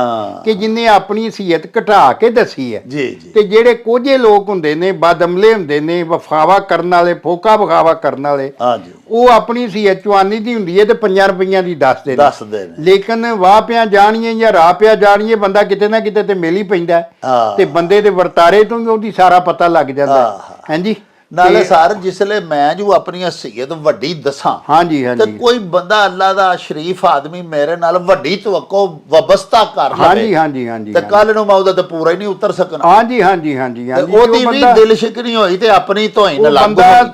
Speaker 2: ਕਿ ਜਿਹਨੇ ਆਪਣੀ ਹਸੀਅਤ ਘਟਾ ਕੇ ਦੱਸੀ ਹੈ। ਤੇ ਜਿਹੜੇ ਕੋਝੇ ਲੋਕ ਹੁੰਦੇ ਨੇ, ਬਦਅਮਲੇ ਹੁੰਦੇ ਨੇ, ਵਫਾਵਾ ਕਰਨ ਵਾਲੇ, ਫੋਕਾ ਵਿਖਾਵਾ ਕਰਨ ਵਾਲੇ, ਉਹ ਆਪਣੀ ਹਸੀਅਤ ਚੁਆਨੀ ਦੀ ਹੁੰਦੀ ਹੈ ਤੇ 5 ਰੁਪਈਆਂ ਦੀ ਦੱਸਦੇ ਨੇ। ਲੇਕਿਨ ਵਾਹ ਪਿਆ ਜਾਣੀਏ ਜਾਂ ਰਾਹ ਪਿਆ ਜਾਣੀਏ, ਬੰਦਾ ਕਿਤੇ ਨਾ ਕਿਤੇ ਤੇ ਮਿਲ ਹੀ ਪੈਂਦਾ ਤੇ ਬੰਦੇ ਦੇ ਵਰਤਾਰੇ ਤੋਂ ਵੀ ਉਹਦੀ ਸਾਰਾ ਪਤਾ ਲੱਗ ਜਾਂਦਾ। ਹਾਂਜੀ,
Speaker 1: ਨਾਲੇ ਸਰ ਜਿਸਲੇ ਮੈਂ ਜੋ ਆਪਣੀ ਹਸੀਅਤ ਵੱਡੀ ਦੱਸਾਂ, ਤੇ ਕੋਈ ਬੰਦਾ ਅੱਲਾ ਦਾ ਸ਼ਰੀਫ ਆਦਮੀ ਮੇਰੇ ਨਾਲ ਵੱਡੀ ਤਵੱਕੋ ਵਬਸਤਾ ਕਰ ਲਵੇ, ਤੇ ਕੱਲ ਨੂੰ ਮੈਂ ਉਹਦਾ ਤੇ ਪੂਰਾ ਹੀ ਨਹੀਂ ਉਤਰ ਸਕਣਾ।
Speaker 2: ਹਾਂਜੀ,
Speaker 1: ਉਹਦੀ ਵੀ ਦਿਲ ਸ਼ਿਕਨੀ ਹੋਈ ਤੇ ਆਪਣੀ ਧੋਇਨ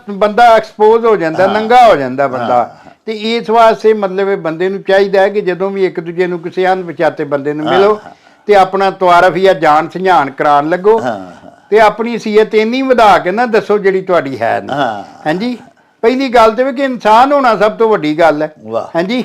Speaker 2: ਬੰਦਾ ਐਕਸਪੋਜ਼ ਹੋ ਜਾਂਦਾ, ਨੰਗਾ ਹੋ ਜਾਂਦਾ ਬੰਦਾ। ਤੇ ਇਸ ਵਾਸਤੇ ਮਤਲਬ ਇਹ ਬੰਦੇ ਨੂੰ ਚਾਹੀਦਾ ਹੈ ਕਿ ਜਦੋਂ ਵੀ ਇੱਕ ਦੂਜੇ ਨੂੰ ਕਿਸੇ ਅਣਪਛਾਤੇ ਬੰਦੇ ਨੂੰ ਮਿਲੋ ਤੇ ਆਪਣਾ ਤੁਆਰਫ ਜਾਂ ਜਾਣ ਸੁਝਾਣ ਕਰਾਉਣ ਲੱਗੋ ਤੇ ਆਪਣੀ ਹਸੀਅਤ ਇੰਨੀ ਵਧਾ ਕੇ ਨਾ ਦੱਸੋ ਜਿਹੜੀ ਤੁਹਾਡੀ ਹੈ। ਹਾਂਜੀ, ਪਹਿਲੀ ਗੱਲ ਤੇ ਵੀ ਕਿ ਇਨਸਾਨ ਹੋਣਾ ਸਭ ਤੋਂ ਵੱਡੀ ਗੱਲ ਹੈ। ਹਾਂਜੀ,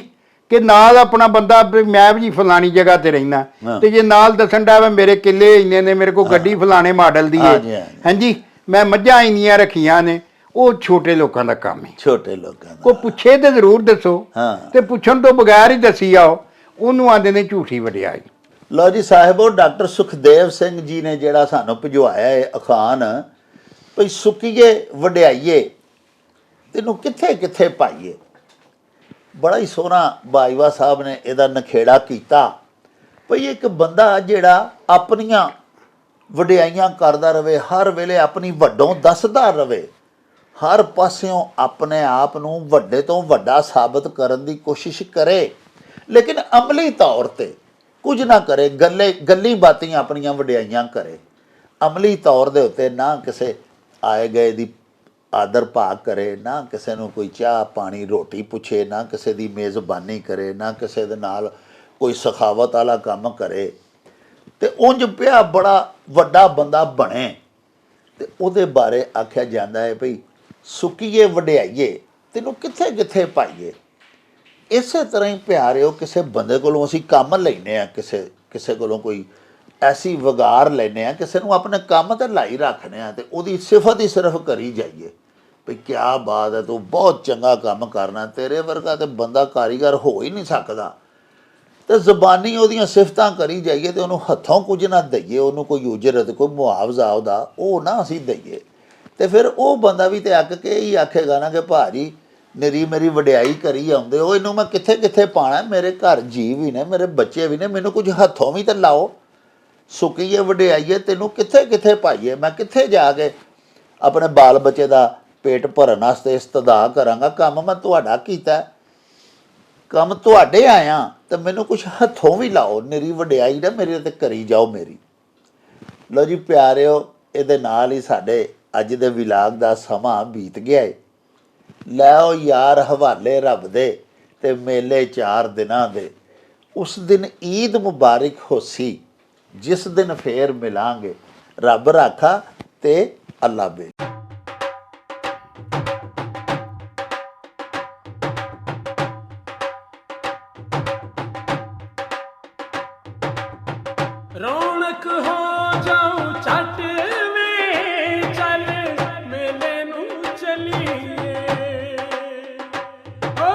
Speaker 2: ਕਿ ਨਾਲ ਆਪਣਾ ਬੰਦਾ, ਮੈਂ ਵੀ ਫਲਾਣੀ ਜਗ੍ਹਾ ਤੇ ਰਹਿਣਾ, ਤੇ ਜੇ ਨਾਲ ਦੱਸਣ ਦਾ ਮੇਰੇ ਕਿੱਲੇ ਇੰਨੇ ਨੇ, ਮੇਰੇ ਕੋਲ ਗੱਡੀ ਫਲਾਣੇ ਮਾਡਲ ਦੀ ਹੈ, ਹਾਂਜੀ, ਮੈਂ ਮੱਝਾਂ ਇੰਨੀਆਂ ਰੱਖੀਆਂ ਨੇ, ਉਹ ਛੋਟੇ ਲੋਕਾਂ ਦਾ ਕੰਮ ਹੈ।
Speaker 1: ਛੋਟੇ ਲੋਕਾਂ
Speaker 2: ਕੋ ਪੁੱਛੇ ਤੇ ਜ਼ਰੂਰ ਦੱਸੋ, ਤੇ ਪੁੱਛਣ ਤੋਂ ਬਗੈਰ ਹੀ ਦੱਸੀ ਆਓ, ਉਹਨੂੰ ਆਂਦੇ ਨੇ ਝੂਠੀ ਵਡਿਆਈ।
Speaker 1: ਲਓ ਜੀ ਸਾਹਿਬੋ, ਡਾਕਟਰ ਸੁਖਦੇਵ ਸਿੰਘ ਜੀ ਨੇ ਜਿਹੜਾ ਸਾਨੂੰ ਭਿਜਵਾਇਆ ਹੈ ਅਖਾਣ, ਭਈ ਸੁੱਕੀਏ ਵਡਿਆਈਏ ਤੈਨੂੰ ਕਿੱਥੇ ਕਿੱਥੇ ਪਾਈਏ। ਬੜਾ ਹੀ ਸੋਹਣਾ ਬਾਜਵਾ ਸਾਹਿਬ ਨੇ ਇਹਦਾ ਨਖੇੜਾ ਕੀਤਾ। ਭਈ ਇੱਕ ਬੰਦਾ ਜਿਹੜਾ ਆਪਣੀਆਂ ਵਡਿਆਈਆਂ ਕਰਦਾ ਰਵੇ, ਹਰ ਵੇਲੇ ਆਪਣੀ ਵੱਡੋਂ ਦੱਸਦਾ ਰਵੇ, ਹਰ ਪਾਸਿਓਂ ਆਪਣੇ ਆਪ ਨੂੰ ਵੱਡੇ ਤੋਂ ਵੱਡਾ ਸਾਬਤ ਕਰਨ ਦੀ ਕੋਸ਼ਿਸ਼ ਕਰੇ, ਲੇਕਿਨ ਅਮਲੀ ਤੌਰ 'ਤੇ ਕੁਝ ਨਾ ਕਰੇ, ਗੱਲੀ ਬਾਤੀਆਂ ਆਪਣੀਆਂ ਵਡਿਆਈਆਂ ਕਰੇ, ਅਮਲੀ ਤੌਰ ਦੇ ਉੱਤੇ ਨਾ ਕਿਸੇ ਆਏ ਗਏ ਦੀ ਆਦਰ ਭਾਗ ਕਰੇ, ਨਾ ਕਿਸੇ ਨੂੰ ਕੋਈ ਚਾਹ ਪਾਣੀ ਰੋਟੀ ਪੁੱਛੇ, ਨਾ ਕਿਸੇ ਦੀ ਮੇਜ਼ਬਾਨੀ ਕਰੇ, ਨਾ ਕਿਸੇ ਦੇ ਨਾਲ ਕੋਈ ਸਖਾਵਤ ਵਾਲਾ ਕੰਮ ਕਰੇ, ਤੇ ਉਂਝ ਪਿਆ ਬੜਾ ਵੱਡਾ ਬੰਦਾ ਬਣੇ। ਤੇ ਉਹਦੇ ਬਾਰੇ ਆਖਿਆ ਜਾਂਦਾ ਹੈ ਭਈ ਸੁੱਕੀਏ ਵਡਿਆਈਏ ਤੈਨੂੰ ਕਿੱਥੇ ਕਿੱਥੇ ਪਾਈਏ। ਇਸੇ ਤਰ੍ਹਾਂ ਹੀ ਪਿਆਰਿਓ, ਕਿਸੇ ਬੰਦੇ ਕੋਲੋਂ ਅਸੀਂ ਕੰਮ ਲੈਂਦੇ ਹਾਂ, ਕਿਸੇ ਕੋਲੋਂ ਕੋਈ ਐਸੀ ਵਿਗਾੜ ਲੈਨੇ ਆ, ਕਿਸੇ ਨੂੰ ਆਪਣੇ ਕੰਮ ਤੇ ਲਾਈ ਰੱਖਨੇ ਆ ਤੇ ਉਹਦੀ ਸਿਫਤ ਹੀ ਸਿਰਫ ਕਰੀ ਜਾਈਏ ਵੀ ਕਿਆ ਬਾਤ ਹੈ, ਤੂੰ ਬਹੁਤ ਚੰਗਾ ਕੰਮ ਕਰਨਾ, ਤੇਰੇ ਵਰਗਾ ਤੇ ਬੰਦਾ ਕਾਰੀਗਰ ਹੋ ਹੀ ਨਹੀਂ ਸਕਦਾ। ਤੇ ਜ਼ਬਾਨੀ ਉਹਦੀਆਂ ਸਿਫਤਾਂ ਕਰੀ ਜਾਈਏ ਤੇ ਉਹਨੂੰ ਹੱਥੋਂ ਕੁਝ ਨਾ ਦਈਏ, ਉਹਨੂੰ ਕੋਈ ਉਜਰਤ ਕੋਈ ਮੁਆਵਜ਼ਾ ਉਹਦਾ ਉਹ ਨਾ ਅਸੀਂ ਦਈਏ। ਤੇ ਫਿਰ ਉਹ ਬੰਦਾ ਵੀ ਤੇ ਅੱਕ ਕੇ ਹੀ ਆਖੇਗਾ ਨਾ ਕਿ ਭਾਜੀ ਨਿਰੀ ਮੇਰੀ ਵਡਿਆਈ ਕਰੀ ਆਉਂਦੇ ਹੋ, ਇਹਨੂੰ ਮੈਂ ਕਿੱਥੇ ਕਿੱਥੇ ਪਾਣਾ, ਮੇਰੇ ਘਰ ਜੀ ਵੀ ਨੇ, ਮੇਰੇ ਬੱਚੇ ਵੀ ਨੇ, ਮੈਨੂੰ ਕੁਝ ਹੱਥੋਂ ਵੀ ਤਾਂ ਲਾਓ, ਸੁੱਕੀਏ ਵਡਿਆਈਏ, ਤੈਨੂੰ ਕਿੱਥੇ ਕਿੱਥੇ ਪਾਈਏ, ਮੈਂ ਕਿੱਥੇ ਜਾ ਕੇ ਆਪਣੇ ਬਾਲ ਬੱਚੇ ਦਾ ਪੇਟ ਭਰਨ ਵਾਸਤੇ ਇਸਤਦਾ ਕਰਾਂਗਾ। ਕੰਮ ਮੈਂ ਤੁਹਾਡਾ ਕੀਤਾ, ਕੰਮ ਤੁਹਾਡੇ ਆਇਆ, ਤੇ ਮੈਨੂੰ ਕੁਛ ਹੱਥੋਂ ਵੀ ਲਾਓ, ਨਿਰੀ ਵਡਿਆਈ ਨਾ ਮੇਰੇ ਤੇ ਕਰੀ ਜਾਓ ਮੇਰੀ। ਲਓ ਜੀ ਪਿਆਰਿਓ, ਇਹਦੇ ਨਾਲ ਹੀ ਸਾਡੇ ਅੱਜ ਦੇ ਵਿਲਾਗ ਦਾ ਸਮਾਂ ਬੀਤ ਗਿਆ ਹੈ। ਲੈ ਉਹ ਯਾਰ ਹਵਾਲੇ ਰੱਬ ਦੇ ਤੇ ਮੇਲੇ 4 ਦਿਨਾਂ ਦੇ, ਉਸ ਦਿਨ ਈਦ ਮੁਬਾਰਕ ਹੋਸੀ, ਜਿਸ ਦਿਨ ਫੇਰ ਮਿਲਾਂਗੇ। ਰੱਬ ਰਾਖਾ ਤੇ ਅੱਲਾ ਬੇ।
Speaker 3: ਰੌਣਕ ਹੋ ਜਾਊ ਛੱਟ ਵੇ, ਚੱਲ ਮੇਲੇ ਨੂੰ ਚਲੀਏ। ਓ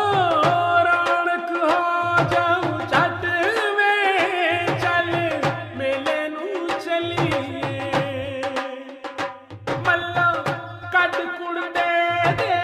Speaker 3: ਰੌਣਕ ਹੋ ਜਾਊ ਛੱਟ ਵੇ, ਚੱਲ ਮੇਲੇ ਨੂੰ ਚਲੀਏ। ਮੱਲਾ ਕੱਢ ਕੁੜਦੇ ਦੇ